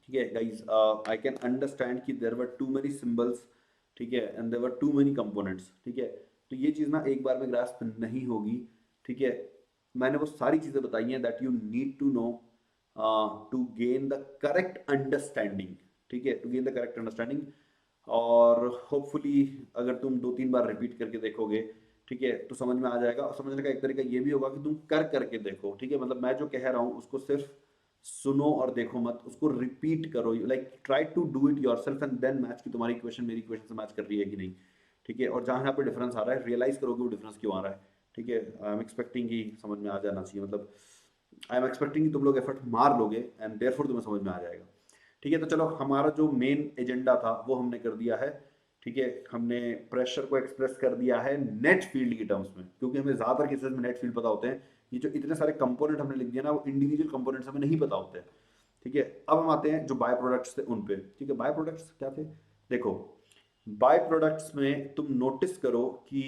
ठीक है गाइज, आई कैन अंडरस्टैंड कि there were too many symbols, ठीक है, and there were too many components, ठीक है। तो ये चीज़ ना एक बार में ग्रास्प नहीं होगी, ठीक है। मैंने वो सारी चीज़ें बताई हैं that you need to know to gain the correct understanding, ठीक है, to gain the correct understanding. और होपफुली अगर तुम 2-3 बार रिपीट करके देखोगे, ठीक है, तो समझ में आ जाएगा। और समझने का एक तरीका ये भी होगा कि तुम कर करके देखो, ठीक है, मतलब मैं जो कह रहा हूँ उसको सिर्फ सुनो और देखो मत, उसको रिपीट करो, like try to do it yourself and then match कि तुम्हारी इक्वेशन मेरी इक्वेशन से मैच कर रही है कि नहीं, ठीक है। और जहाँ जहाँ पे डिफरेंस आ रहा है रियलाइज करोगे वो डिफरेंस क्यों आ रहा है, ठीक है। आई एम एक्सपेक्टिंग कि समझ में आ जाना चाहिए, मतलब आई एम एक्सपेक्टिंग कि तुम लोग एफर्ट मार लोगे एंड देयरफॉर तुम्हें समझ में आ जाएगा, ठीक है। तो चलो, हमारा जो मेन एजेंडा था वो हमने कर दिया है, ठीक है। हमने प्रेशर को एक्सप्रेस कर दिया है नेट फील्ड की टर्म्स में, क्योंकि हमें ज्यादातर केसेस में नेट फील्ड पता होते हैं। ये जो इतने सारे कंपोनेंट हमने लिख दिया ना, वो इंडिविजुअल कंपोनेंट्स हमें नहीं पता होते हैं, ठीक है। अब हम आते हैं जो बाय प्रोडक्ट्स थे उन पे, ठीक है। बाय प्रोडक्ट्स क्या थे? देखो, बाय प्रोडक्ट्स में तुम नोटिस करो कि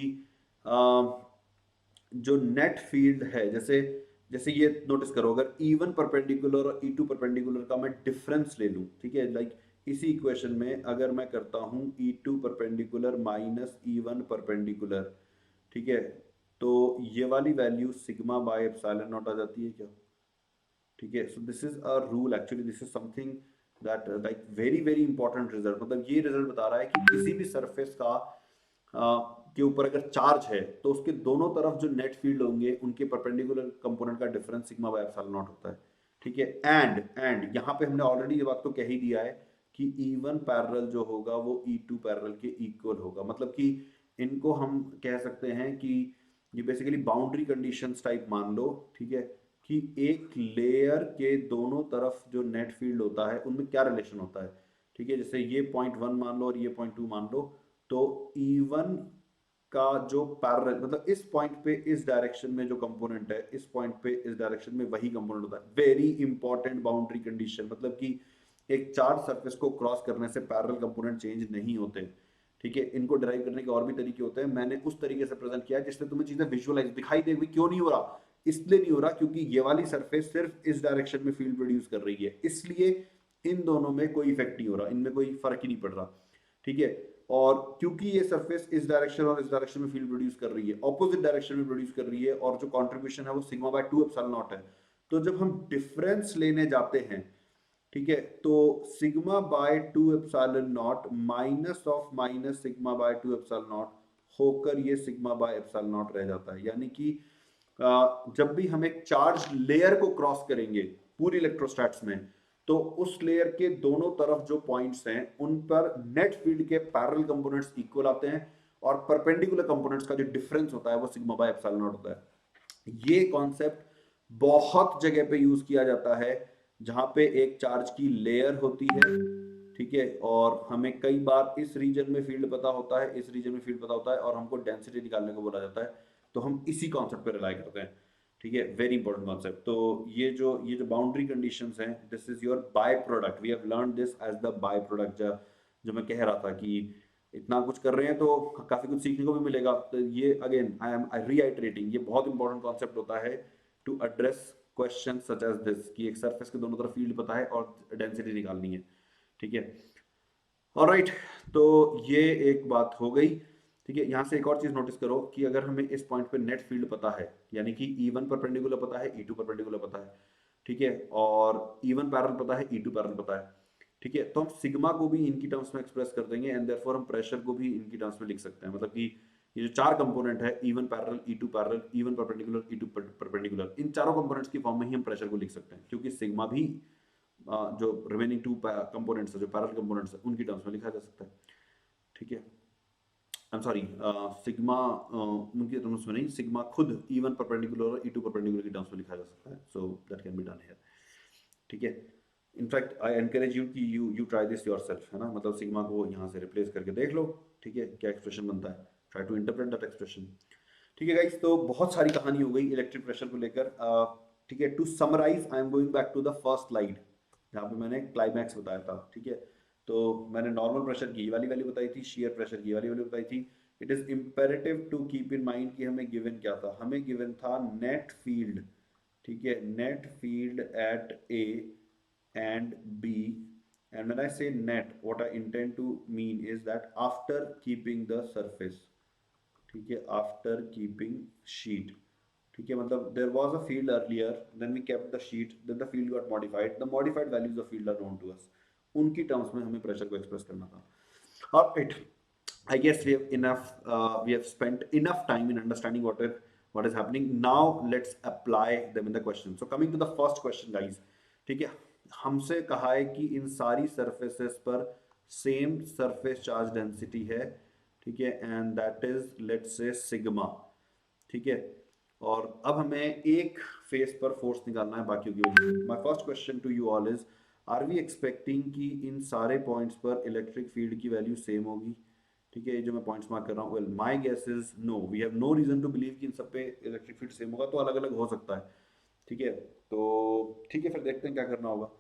जो नेट फील्ड है, जैसे जैसे ये नोटिस करो, अगर E1 परपेंडिकुलर और E2 परपेंडिकुलर का मैं डिफरेंस ले लूं, ठीक है, लाइक इसी इक्वेशन में अगर मैं करता हूं E2 perpendicular minus E1 perpendicular, ठीक है, तो ये वाली value sigma by epsilon naught आ जाती है क्या, ठीक है। So this is a rule, actually this is something that like very very important result, मतलब ये रिजल्ट बता रहा है कि किसी भी सरफेस का के ऊपर अगर चार्ज है तो उसके दोनों तरफ जो नेट फील्ड होंगे उनके परपेंडिकुलर कंपोनेंट का difference sigma by epsilon not होता है, ठीक है। एंड यहाँ पे हमने ऑलरेडी ये बात तो कह ही दिया है कि E1 पैरेलल जो होगा वो E2 पैरेलल के इक्वल होगा, मतलब कि इनको हम कह सकते हैं कि ये बेसिकली बाउंड्री कंडीशंस टाइप मान लो, ठीक है, कि एक लेयर के दोनों तरफ जो नेट फील्ड होता है उनमें क्या रिलेशन होता है, ठीक है। जैसे ये .1 मान लो और ये .2 मान लो, तो E1 का जो पैरेलल, मतलब इस पॉइंट पे इस डायरेक्शन में जो कंपोनेंट है, इस पॉइंट पे इस डायरेक्शन में वही कंपोनेंट होता है। वेरी इंपॉर्टेंट बाउंड्री कंडीशन, मतलब कि एक चार्ज सरफेस को क्रॉस करने से पैरेलल कंपोनेंट चेंज नहीं होते, ठीक है। इनको डिराइव करने के और भी तरीके होते हैं, मैंने उस तरीके से प्रेजेंट किया जिससे तुम्हें चीजें विजुअलाइज दिखाई दे। क्यों नहीं हो रहा? इसलिए नहीं हो रहा क्योंकि ये वाली सरफेस सिर्फ इस डायरेक्शन में फील्ड प्रोड्यूस कर रही है, इसलिए इन दोनों में कोई इफेक्ट नहीं हो रहा, इनमें कोई फर्क ही नहीं पड़ रहा, ठीक है। और क्योंकि ये सरफेस इस डायरेक्शन और इस डायरेक्शन में फील्ड प्रोड्यूस कर रही है, ऑपोजिट डायरेक्शन में प्रोड्यूस कर रही है, और जो कंट्रीब्यूशन है वो सिग्मा बाय 2 एप्सिलॉन नॉट है। तो जब हम डिफरेंस लेने जाते हैं, ठीक है, तो sigma by 2 epsilon not minus of minus sigma by 2 epsilon not होकर ये सिग्मा बाय एप्सिलॉन नॉट रह जाता है। यानी कि जब भी हम एक चार्ज लेयर को क्रॉस करेंगे पूरी इलेक्ट्रोस्टैट्स में, तो उस लेयर के दोनों तरफ जो पॉइंट्स हैं उन पर नेट फील्ड के पैरेलल कंपोनेंट्स इक्वल आते हैं, और परपेंडिकुलर कंपोनेंट्स का जो डिफरेंस होता है वो सिग्मा बाय एप्सिलॉन नॉट होता है। ये कॉन्सेप्ट बहुत जगह पे यूज किया जाता है जहां पे एक चार्ज की लेयर होती है, ठीक है, और हमें कई बार इस रीजन में फील्ड पता होता है, इस रीजन में फील्ड पता होता है, और हमको डेंसिटी निकालने को बोला जाता है, तो हम इसी कॉन्सेप्ट पे रिलाई करते हैं, ठीक है। Very important concept. तो ये जो बाउंड्री कंडीशंस हैं, this is your by product, we have learn this as the by product. जो मैं कह रहा था कि इतना कुछ कर रहे हैं तो काफी कुछ सीखने को भी मिलेगा, तो ये अगेन आई एम रीआइटरेटिंग, ये बहुत इंपॉर्टेंट कॉन्सेप्ट होता है to address question such as this, कि एक सरफेस के दोनों तरफ फील्ड पता है और डेंसिटी निकालनी है, ठीक है। ऑलराइट, तो ये एक बात हो गई, ठीक है। यहाँ से एक और चीज नोटिस करो कि अगर हमें इस पॉइंट पे नेट फील्ड पता है, यानी कि E1 परपेंडिकुलर पता है, E2 परपेंडिकुलर पता है, ठीक है, और E1 पैरेलल पता है, E2 पैरेलल पता है, ठीक है, तो हम सिग्मा को भी इनकी टर्म्स में एक्सप्रेस कर देंगे, एंड देयरफॉर हम प्रेशर को भी इनकी टर्म्स में लिख सकते हैं। मतलब कि ये जो चार कंपोनेंट है, E1 parallel, E2 parallel, E1 perpendicular, E2 perpendicular, इन चारों कंपोनेंट्स की फॉर्म में ही हम प्रेशर को लिख सकते हैं, क्योंकि सिग्मा भी जो रिमेनिंग टू कंपोनेंट्स है, जो पैरेलल कंपोनेंट्स है, उनकी टर्म्स में लिखा जा सकता है, ठीक है। आई एम सॉरी, सिग्मा उनकी टर्म्स में नहीं, सिग्मा खुद E1 परपेंडिकुलर और E2 परपेंडिकुलर की टर्म्स में लिखा जा सकता है, so that can be done here, ठीक है। इनफैक्ट आई एनकरेज यू कि यू ट्राई दिस योरसेल्फ, है ना, मतलब सिग्मा को यहाँ से रिप्लेस करके देख लो, ठीक है, क्या एक्सप्रेशन बनता है, try to interpret that expression, ठीक है गाइस। तो बहुत सारी कहानी हो गई इलेक्ट्रिक प्रेशर को लेकर, ठीक है। To summarise, I am going back to the first slide जहाँ पे मैंने क्लाइमैक्स बताया था, ठीक है। तो मैंने नॉर्मल प्रेशर की ये वाली वैल्यू बताई थी, शेयर प्रेशर की ये वाली वैल्यू बताई थी। It is imperative to keep in mind कि हमें गिवन क्या था, हमें गिवन था नेट फील्ड, ठीक है, net field at A and B, and when I say net what I intend to mean is that after keeping the surface, ठीक है, आफ्टर कीपिंग शीट, ठीक है, मतलब there was a field earlier, then we kept the sheet, then the field got modified, the modified values of field are known to us, उनकी टर्म्स में हमें प्रेशर को एक्सप्रेस करना था। और it, I guess we have enough. We have spent enough time in understanding what is happening. Now let's apply them in the question. So coming to the first question, guys, ठीक है, हमसे कहा है कि इन सारी surfaces पर same surface charge density है, ठीक है, and that is let's say sigma, ठीक है, और अब हमें एक फेस पर फोर्स निकालना है बाकियों की वजह से। My first question to you all is, are we expecting कि इन सारे पॉइंट्स पर इलेक्ट्रिक फील्ड की वैल्यू सेम होगी, ठीक है, ये जो मैं पॉइंट्स मार्क कर रहा हूँ, well my guess is no, we have no reason to believe कि इन सब पे इलेक्ट्रिक फील्ड सेम होगा, तो अलग अलग हो सकता है, ठीक है, तो ठीक है, फिर देखते हैं क्या करना होगा।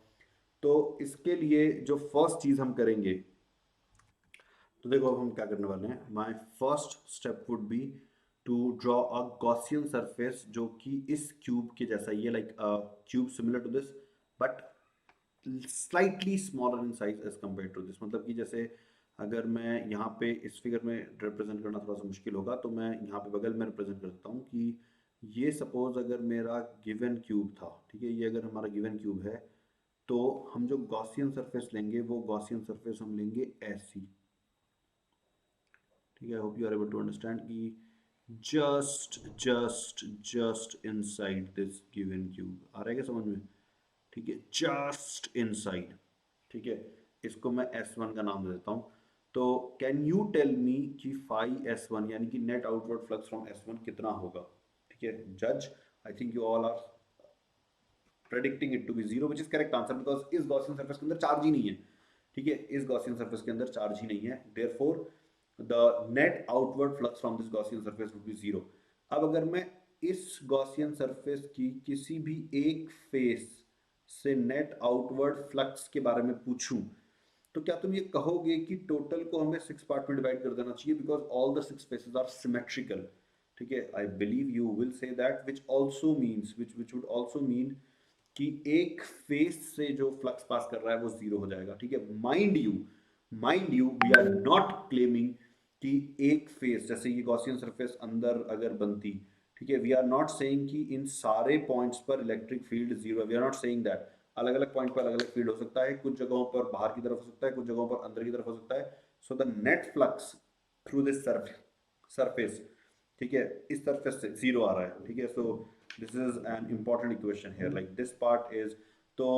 तो इसके लिए जो फर्स्ट चीज हम करेंगे, तो देखो अब हम क्या करने वाले हैं, my first step would be to draw a Gaussian surface जो कि इस क्यूब के जैसा ही है, like cube similar to this but slightly smaller in size as compare to this, मतलब कि जैसे अगर मैं यहाँ पे इस फिगर में रिप्रेजेंट करना थोड़ा सा मुश्किल होगा, तो मैं यहाँ पे बगल में रिप्रेजेंट कर देता हूँ कि ये सपोज अगर मेरा गिवन क्यूब था, ठीक है, ये अगर हमारा गिवन क्यूब है, तो हम जो गॉसियन सरफेस लेंगे वो गॉसियन सरफेस हम लेंगे ऐसी, ठीक है, I hope you are able to understand कि just inside this given cube, आ रहा है क्या समझ में, ठीक है, जस्ट इनसाइड, ठीक है, इसको मैं S1 का नाम दे देता हूँ। तो कैन यू टेल मी कि फाई S1 यानी कि net outward flux from S1 कितना होगा, ठीक है, जज, I think you all are predicting it to be zero, which is correct answer, because इस गॉसियन सरफेस के अंदर चार्ज ही नहीं है, ठीक है, इस गॉसियन सरफेस के अंदर चार्ज ही नहीं है, therefore the net outward flux from this Gaussian surface would be zero. अब अगर मैं इस गॉसियन सरफेस की किसी भी एक फेस से नेट आउटवर्ड फ्लक्स के बारे में पूछूं, तो क्या तुम ये कहोगे कि टोटल को हमें 6 पार्ट में डिवाइड कर देना चाहिए because all the 6 faces are symmetrical, ठीक है, I believe you will say that, which also means which would also mean कि एक फेस से जो फ्लक्स पास कर रहा है वो जीरो हो जाएगा, ठीक है, mind you we are not claiming कि एक फेस जैसे ये गॉसियन सरफेस अंदर अगर बनती, ठीक है, वी आर नॉट सेइंग कि इन सारे पॉइंट्स पर electric field zero, we are not saying that, अलग अलग पॉइंट पर अलग अलग फील्ड हो सकता है, कुछ जगहों पर बाहर की तरफ हो सकता है, कुछ जगहों पर अंदर की तरफ हो सकता है, so the net flux through this surface, ठीक है, इस सरफेस से जीरो आ रहा है, ठीक है, so this is an important equation here, like this part is, तो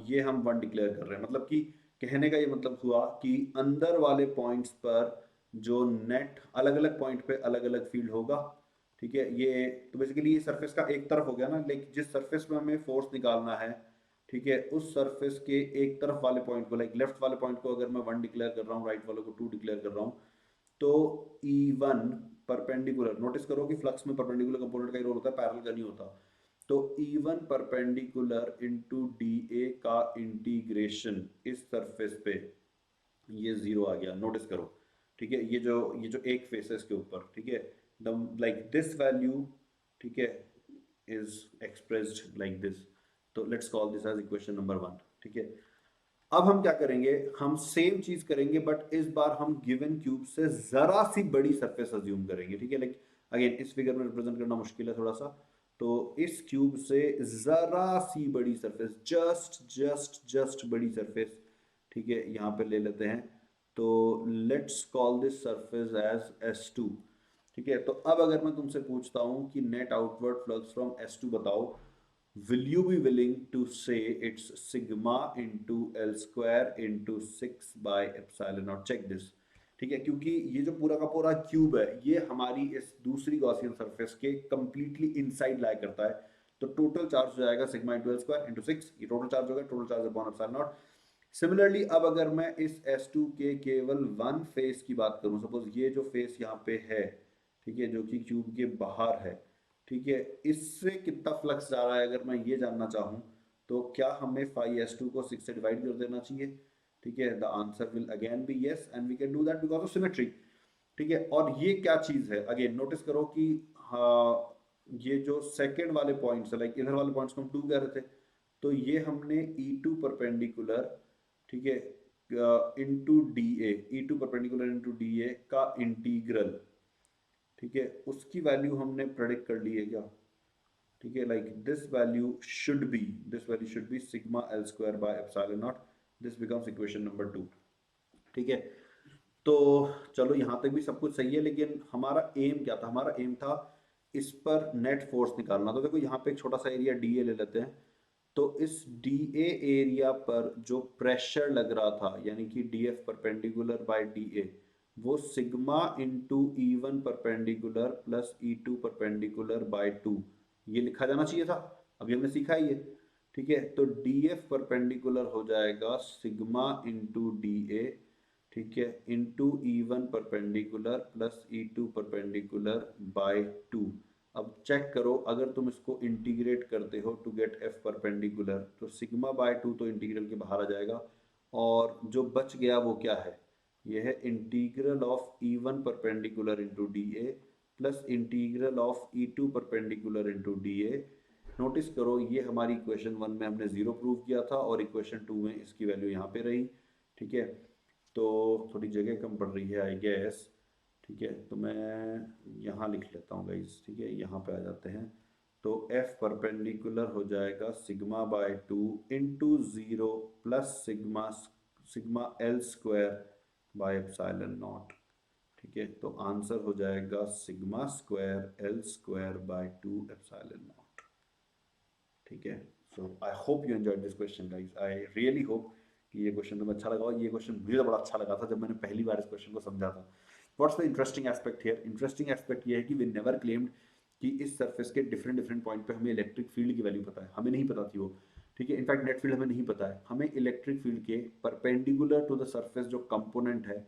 ये हम वन डिक्लेयर कर रहे हैं, मतलब कि कहने का ये मतलब हुआ कि अंदर वाले पॉइंट्स पर जो नेट अलग अलग पॉइंट पे अलग अलग फील्ड होगा, ठीक है, ये तो बेसिकली ये सरफेस का एक तरफ हो गया ना, लाइक जिस सरफेस में हमें फोर्स निकालना है, ठीक है, उस सरफेस के एक तरफ वाले पॉइंट को, लाइक लेफ्ट वाले पॉइंट को अगर मैं वन डिक्लेयर कर रहा हूँ, राइट वाले को टू डिक्लेयर कर रहा हूँ, तो E1 परपेंडिकुलर, नोटिस करो कि फ्लक्स में परपेंडिकुलर कंपोनेंट का ही रोल होता है, पैरेलल का नहीं होता, तो E1 परपेंडिकुलर इनटू DA का इंटीग्रेशन इस सरफेस पे ये जीरो आ गया, नोटिस करो, ठीक है, ये जो एक फेस है इसके ऊपर, ठीक है, द लाइक दिस वैल्यू, ठीक है, इज एक्सप्रेस्ड लाइक दिस, तो let's call this as equation number 1, ठीक है। अब हम क्या करेंगे, हम सेम चीज करेंगे बट इस बार हम गिवन क्यूब से जरा सी बड़ी सरफेस अज्यूम करेंगे, ठीक है, लाइक अगेन इस फिगर में रिप्रेजेंट करना मुश्किल है थोड़ा सा, तो इस क्यूब से जरा सी बड़ी सरफेस, जस्ट बड़ी सरफेस, ठीक है, यहाँ पे ले लेते हैं, तो let's call this surface as S2, ठीक है, तो अब अगर मैं तुमसे पूछता हूँ कि net outward flux from S2 बताओ, will you be willing to say it's sigma into L square into 6 by epsilon naught, check this, ठीक है, क्योंकि ये जो पूरा का पूरा क्यूब है ये हमारी इस दूसरी गॉसियन सरफेस के कंप्लीटली इनसाइड लाई करता है, तो टोटल चार्ज हो जाएगा sigma into L square into 6, ये टोटल चार्ज होगा, total charge upon epsilon not. Similarly अब अगर मैं इस S2 के केवल वन फेस की बात करूं, सपोज ये जो फेस यहाँ पे है, ठीक है, जो कि क्यूब के बाहर है, ठीक है, इससे कितना फ्लक्स जा रहा है अगर मैं ये जानना चाहूँ, तो क्या हमें फाई S2 को 6 से डिवाइड कर देना चाहिए, ठीक है, the answer will again be yes and we can do that because of symmetry, ठीक है, और ये क्या चीज है, अगेन नोटिस करो कि हाँ, ये जो सेकंड वाले पॉइंट्स है, लाइक इधर वाले पॉइंट्स को हम 2 कह रहे थे, तो ये हमने E2 परपेंडिकुलर, ठीक है, इंटू डी ए, E2 परपेंडिकुलर इंटू डी ए का इंटीग्रल, ठीक है, उसकी वैल्यू हमने प्रेडिक्ट कर ली है क्या, ठीक है, like this value should be sigma L square by epsilon not, this becomes equation number 2, ठीक है। तो चलो यहाँ तक भी सब कुछ सही है, लेकिन हमारा एम क्या था, हमारा एम था इस पर नेट फोर्स निकालना। तो देखो यहाँ पे एक छोटा सा एरिया डी ए ले लेते हैं, तो इस डी ए एरिया पर जो प्रेशर लग रहा था, यानी कि D F perpendicular by D A, वो sigma into E one perpendicular plus E two perpendicular by two, ये लिखा जाना चाहिए था, अभी हमने सीखा है ये, ठीक है। तो डी एफ परपेंडिकुलर हो जाएगा सिग्मा इंटू डी ए, ठीक है, into E one perpendicular plus E two perpendicular by two. अब चेक करो, अगर तुम इसको इंटीग्रेट करते हो टू गेट एफ परपेंडिकुलर, तो सिग्मा बाय टू तो इंटीग्रल के बाहर आ जाएगा, और जो बच गया वो क्या है, यह है integral of E one perpendicular into D A plus integral of E two perpendicular into D A. Notice करो, ये हमारी इक्वेशन वन में हमने जीरो प्रूव किया था, और इक्वेशन टू में इसकी वैल्यू यहाँ पे रही, ठीक है। तो थोड़ी जगह कम पड़ रही है आई गेस, ठीक है, तो मैं यहाँ लिख लेता हूँ गाइस, ठीक है, यहाँ पे आ जाते हैं। तो F परपेंडिकुलर हो जाएगा sigma by two into zero plus sigma sigma L square by epsilon not, ठीक है। तो आंसर हो जाएगा sigma square L square by two epsilon not, ठीक है। So I hope you enjoyed this question guys, I really hope कि ये क्वेश्चन तुम्हें अच्छा लगा, और ये क्वेश्चन मुझे तो बड़ा अच्छा लगा था जब मैंने पहली बार इस क्वेश्चन को समझा था। What's the interesting aspect here, interesting aspect ये है कि वी नेवर क्लेम्ड कि इस सरफेस के डिफरेंट डिफरेंट पॉइंट पे हमें इलेक्ट्रिक फील्ड की वैल्यू पता है, हमें नहीं पता थी वो, ठीक है। इनफैक्ट नेट फील्ड हमें नहीं पता है, हमें इलेक्ट्रिक फील्ड के परपेंडिकुलर टू द सरफेस जो कंपोनेंट है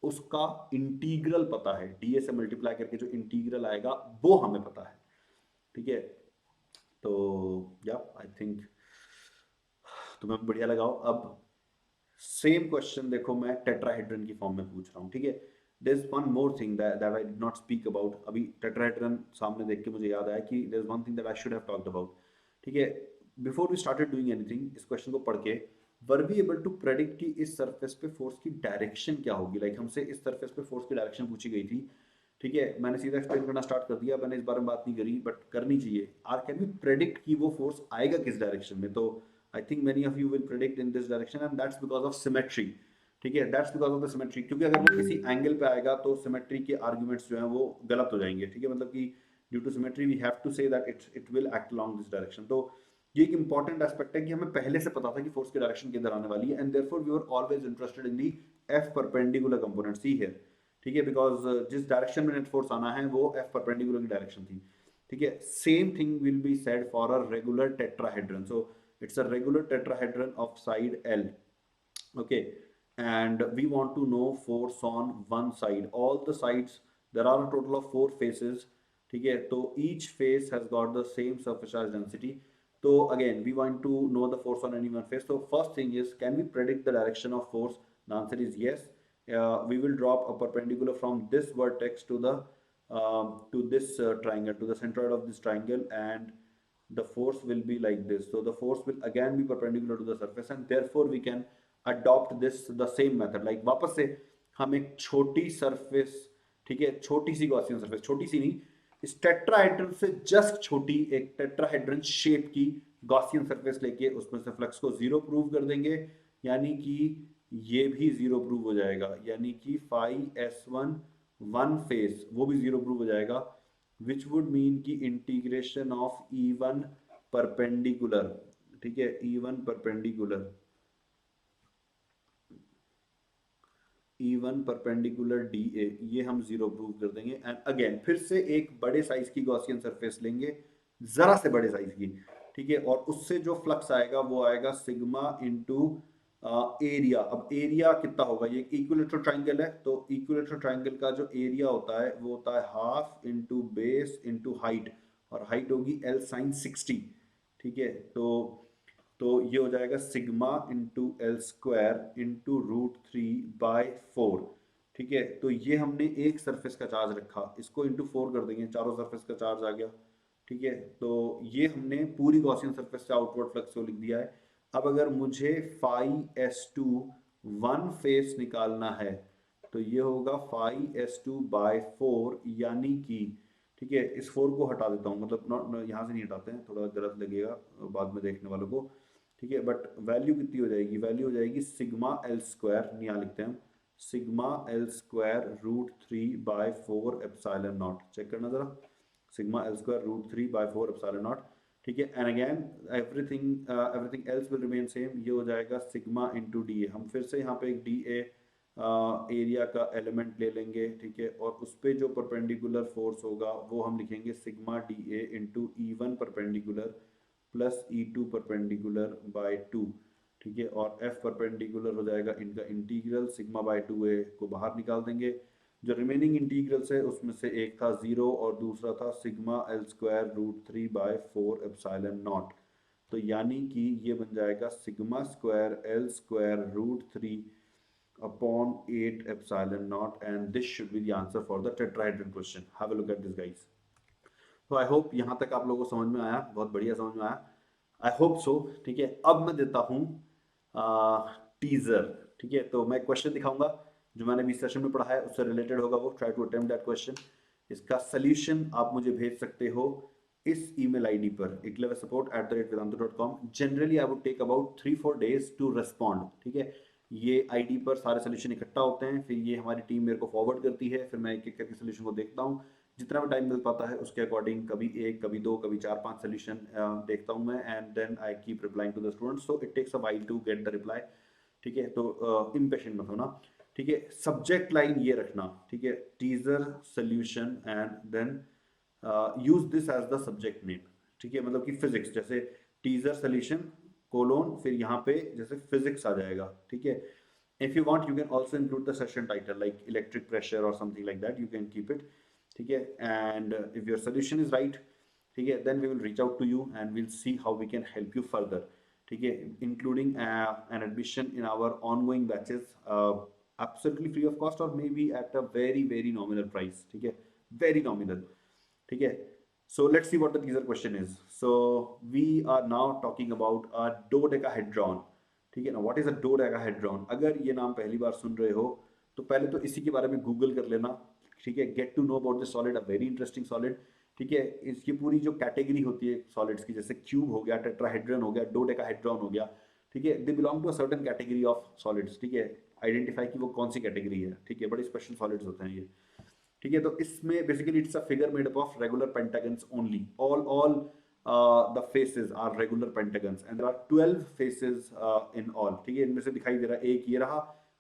उसका इंटीग्रल पता है, डी ए से मल्टीप्लाई करके जो इंटीग्रल आएगा वो हमें पता है, ठीक है। तो या आई थिंक तुम्हें बढ़िया लगाओ। अब सेम क्वेश्चन देखो मैं टेट्राहेड्रन की फॉर्म में पूछ रहा हूँ, ठीक है। There is one more thing that I did not speak about, अभी टेट्राहेड्रन सामने देख के मुझे याद आया कि there is one thing that I should have talked about, ठीक है। Before we started doing anything, इस क्वेश्चन को पढ़ के were be able to predict कि इस सरफेस पे फोर्स की डायरेक्शन क्या होगी, लाइक हमसे इस सरफेस पे फोर्स की डायरेक्शन पूछी गई थी, ठीक है। मैंने सीधा एक्सप्लेन करना स्टार्ट कर दिया, मैंने इस बारे में बात नहीं करी, बट करनी चाहिए। आर कैन वी प्रेडिक्ट कि वो फोर्स आएगा किस डायरेक्शन में, तो I think many of you will predict in this direction, and that's because of symmetry, ठीक है, that's because of the symmetry, क्योंकि अगर वो किसी एंगल पे आएगा तो सिमेट्री के आर्ग्यूमेंट्स जो हैं वो गलत हो जाएंगे, ठीक है, मतलब कि due to symmetry we have to say that it will act along this direction. तो ये एक इंपॉर्टेंट एस्पेक्ट है कि हमें पहले से पता था कि फोर्स की डायरेक्शन किधर आने वाली है, and therefore we were always interested in the F perpendicular component see here, ठीक है, बिकॉज जिस डायरेक्शन में नेट फोर्स आना है वो एफ परपेंडिकुलर की डायरेक्शन थी, ठीक है। Same thing will be said for a regular tetrahedron, so it's a regular tetrahedron of side L, okay, and we want to know force on one side, all the sides, there are a total of 4 faces, ठीक है, तो each face has got the same surface charge density, so again we want to know the force on any one face. So first thing is, can we predict the direction of force? The answer is yes. We will drop a perpendicular from this vertex to this triangle, to the centroid of this triangle, and the force will be like this. So the force will again be perpendicular to the surface, and therefore we can adopt this the same method. Like वापस से हम एक छोटी सरफेस, ठीक है, छोटी सी गॉसियन सरफेस, छोटी सी नहीं, इस टेट्राहेड्रन से जस्ट छोटी एक टेट्राहेड्रन शेप की गॉसियन सरफेस लेके उसमें से फ्लक्स को जीरो प्रूव कर देंगे, यानी कि ये भी जीरो प्रूव हो जाएगा, यानी कि phi S one one face वो भी जीरो प्रूव हो जाएगा, विच वुड मीन की integration of E one perpendicular, ठीक है, E one perpendicular, E one perpendicular D A, ये हम जीरो प्रूव कर देंगे। एंड अगेन फिर से एक बड़े साइज की गॉसियन सरफेस लेंगे, जरा से बड़े साइज की, ठीक है, और उससे जो फ्लक्स आएगा वो आएगा सिग्मा इंटू एरिया। अब एरिया कितना होगा, ये इक्विलेटरल ट्राइंगल है, तो इक्विलेटरल ट्राइंगल का जो एरिया होता है वो होता है half into base into height, और हाइट होगी एल साइन 60, ठीक है। तो ये हो जाएगा sigma into L square into root three by four, ठीक है। तो ये हमने एक सरफेस का चार्ज रखा, इसको इंटू फोर कर देंगे, चारों सरफेस का चार्ज आ गया, ठीक है, तो ये हमने पूरी गॉसियन सरफेस से आउटवर्ड फ्लक्स को लिख दिया है। अब अगर मुझे phi S two one face निकालना है तो ये होगा phi S two by four, यानी कि ठीक है, इस फोर को हटा देता हूँ, मतलब नॉट यहाँ से नहीं हटाते हैं, थोड़ा गलत लगेगा बाद में देखने वालों को। ठीक है, बट वैल्यू कितनी हो जाएगी, वैल्यू हो जाएगी सिग्मा एल स्क्वायर, यहाँ लिखते हैं हम sigma L square root three by four epsilon nought. Check करना जरा, sigma L square root three by four epsilon not. ठीक है, and again everything else will remain same, ये हो जाएगा सिग्मा इंटू डी ए। हम फिर से यहाँ पे एक डी ए एरिया का एलिमेंट ले लेंगे, ठीक है, और उस पर जो परपेंडिकुलर फोर्स होगा वो हम लिखेंगे sigma D A into E one perpendicular plus E two perpendicular by two. ठीक है, और एफ परपेंडिकुलर हो जाएगा इनका integral, sigma by two A को बाहर निकाल देंगे। जो रिमेनिंग इंटीग्रल्स है उसमें से एक था जीरो और दूसरा था sigma L square root three by four epsilon nought. तो यानी कि ये बन जाएगा sigma square L square root three upon 8 epsilon naught, and this should be the answer for the tetrahedron question. Have a look at this, guys. तो आई होप यहाँ तक आप लोगों को समझ में आया, बहुत बढ़िया समझ में आया, आई होप सो। ठीक है, अब मैं देता हूँ टीजर। ठीक है, तो मैं क्वेश्चन दिखाऊंगा जो मैंने भी सेशन में पढ़ा है, उससे रिलेटेड होगा वो। Try to attempt that question. इसका सोल्यूशन आप मुझे भेज सकते हो इस ईमेल आईडी पर eklavasupport@vedantu.com। Generally I would take about 3-4 days to respond. ठीक है, ये आईडी पर सारे सोल्यूशन इकट्ठा होते हैं, फिर ये हमारी टीम मेरे को फॉरवर्ड करती है, फिर मैं एक एक करके सोल्यूशन को देखता हूँ, जितना भी टाइम मिल पाता है उसके अकॉर्डिंग, कभी एक, कभी दो, कभी 4-5 सोल्यूशन देखता हूँ मैं, and then I keep replying to the students, so it takes a while to get the reply. ठीक है, तो इम्पेशेंट मत होना। ठीक है, सब्जेक्ट लाइन ये रखना, ठीक है, teaser solution, and then use this as the subject name. ठीक है, मतलब कि फिजिक्स, जैसे टीजर सोल्यूशन कोलोन, फिर यहाँ पे जैसे फिजिक्स आ जाएगा। ठीक है, if you want you can also include the session title like electric pressure or something like that, you can keep it। ठीक है, and if your solution is right, ठीक है, then we will reach out to you and we'll see how we can help you further। ठीक है, including an admission in our ongoing batches, absolutely free of cost or maybe at a very very nominal price। ठीक है, very nominal। ठीक है, so let's see what the teaser question is। so we are now talking about a dodecahedron। ठीक है ना, व्हाट इज अ डोडेकाहेड्रॉन? अगर ये नाम पहली बार सुन रहे हो तो पहले तो इसी के बारे में गूगल कर लेना। ठीक है, get to know about this solid, a very interesting solid. ठीक है, इसकी पूरी जो कैटेगरी होती है सॉलिड्स की, जैसे क्यूब हो गया, टेट्राहेड्रन हो गया, डोडेकाहेड्रॉन हो गया। ठीक है, they belong to a certain category of solids. ठीक है, आइडेंटिफाई की वो कौन सी कैटेगरी है। ठीक है, बड़े स्पेशल सॉलिड्स होते हैं ये। ठीक है, तो इसमें basically it's a figure made up of regular pentagons only. All the faces are regular pentagons and there are 12 faces in all। ठीक है, इनमें से दिखाई दे रहा है एक ये रहा,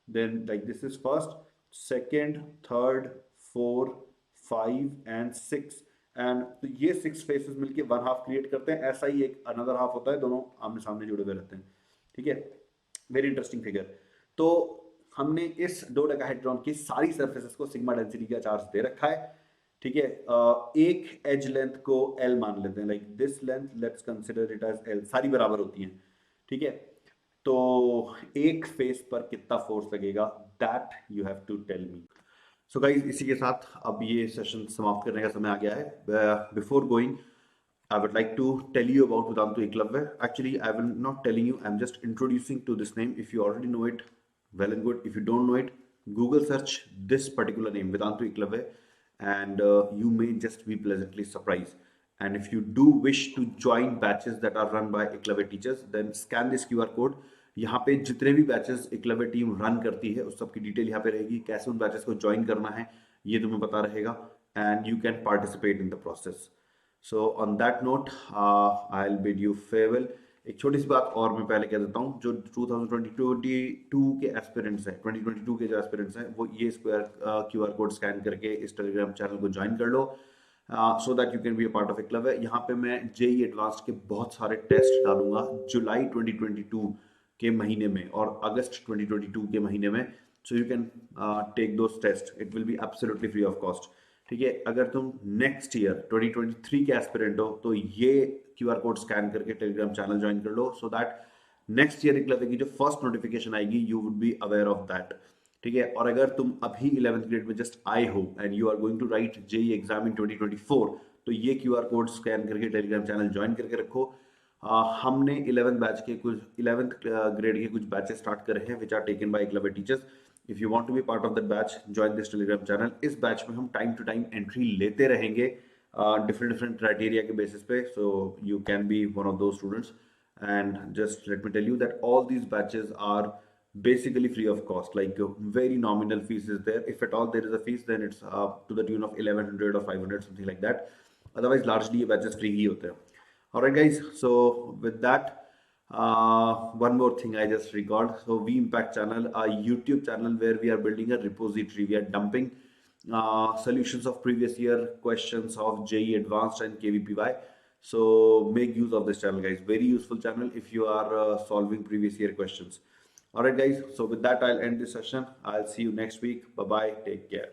then like this is first, second, third, 4, 5 and 6, and तो ये 6 faces मिलके वन हाफ क्रिएट करते हैं। ऐसा ही एक अनदर हाफ होता है, दोनों आमने सामने जुड़े हुए रहते हैं। ठीक है, वेरी इंटरेस्टिंग फिगर। तो हमने इस डोडेकाहेड्रॉन की सारी सरफेसेस को सिग्मा डेंसिटी का चार्ज दे रखा है। ठीक है, एक एज लेंथ को एल मान लेते हैं, like this length, let's consider it as L, सारी बराबर होती हैं। ठीक है, तो एक फेस पर कितना फोर्स लगेगा, that you have to tell me. So guys, इसी के साथ अब ये सेशन समाप्त करने का समय आ गया है। Before going, I would like to tell you about Vedantu Eklavya. Actually, I will not telling you, I'm just introducing to this name. If you already know it, well and good. If you don't know it, Google search this particular name, Vedantu Eklavya, and you may just be pleasantly surprised. And if you do wish to join batches that are run by Eklavya teachers, then scan this QR code. यहाँ पे जितने भी बैचेस एकलव्य टीम रन करती है उस सब की डिटेल यहाँ पे रहेगी, कैसे उन बैचेस को ज्वाइन करना है ये तुम्हें पता रहेगा, and you can participate in the process. So on that note I will bid you farewell. एक छोटी सी बात और मैं पहले कह देता हूँ, जो 2022 के एस्पिरेंट्स हैं, 2022 के जो एस्पिरेंट्स हैं, वो ये स्क्वायर QR कोड स्कैन करके इस टेलीग्राम चैनल को ज्वाइन कर लो, so that you can be a part of Eklavya. यहाँ पे मैं जेई एडवांस के बहुत सारे टेस्ट डालूंगा जुलाई 2022 के महीने में और अगस्त 2022 के महीने में, so you can take those test, it will be absolutely free of cost. ठीक है, अगर तुम नेक्स्ट ईयर 2023 के एस्पिरेंट हो तो ये QR कोड स्कैन करके टेलीग्राम चैनल ज्वाइन कर लो, so that next year Eklavya की जो फर्स्ट नोटिफिकेशन आएगी you would be aware of that. ठीक है, और अगर तुम अभी 11th ग्रेड में जस्ट आए हो and you are going to write JEE exam in 2024, तो ये QR कोड स्कैन करके टेलीग्राम चैनल ज्वाइन करके रखो। हमने 11th बैच के कुछ 11th ग्रेड के कुछ बैचेस स्टार्ट करे हैं which are taken by Eklavya teachers. If you want to be part of that batch, join this Telegram channel. इस बैच में हम टाइम टू टाइम एंट्री लेते रहेंगे डिफरेंट डिफरेंट क्राइटेरिया के बेसिस पे, so you can be one of those students. And just let me tell you that all these batches are basically free of cost, like very nominal fees is there. If at all there is a fees, then it's to the tune of 1100 or 500, something like that. Otherwise largely ये batches free ही होते हैं. Alright guys, so with that, one more thing I just recalled. So V Impact channel, a YouTube channel where we are building a repository. We are dumping solutions of previous year questions of JEE Advanced and KVPY. So make use of this channel, guys. Very useful channel if you are solving previous year questions. All right, guys. So with that, I'll end this session. I'll see you next week. Bye bye. Take care.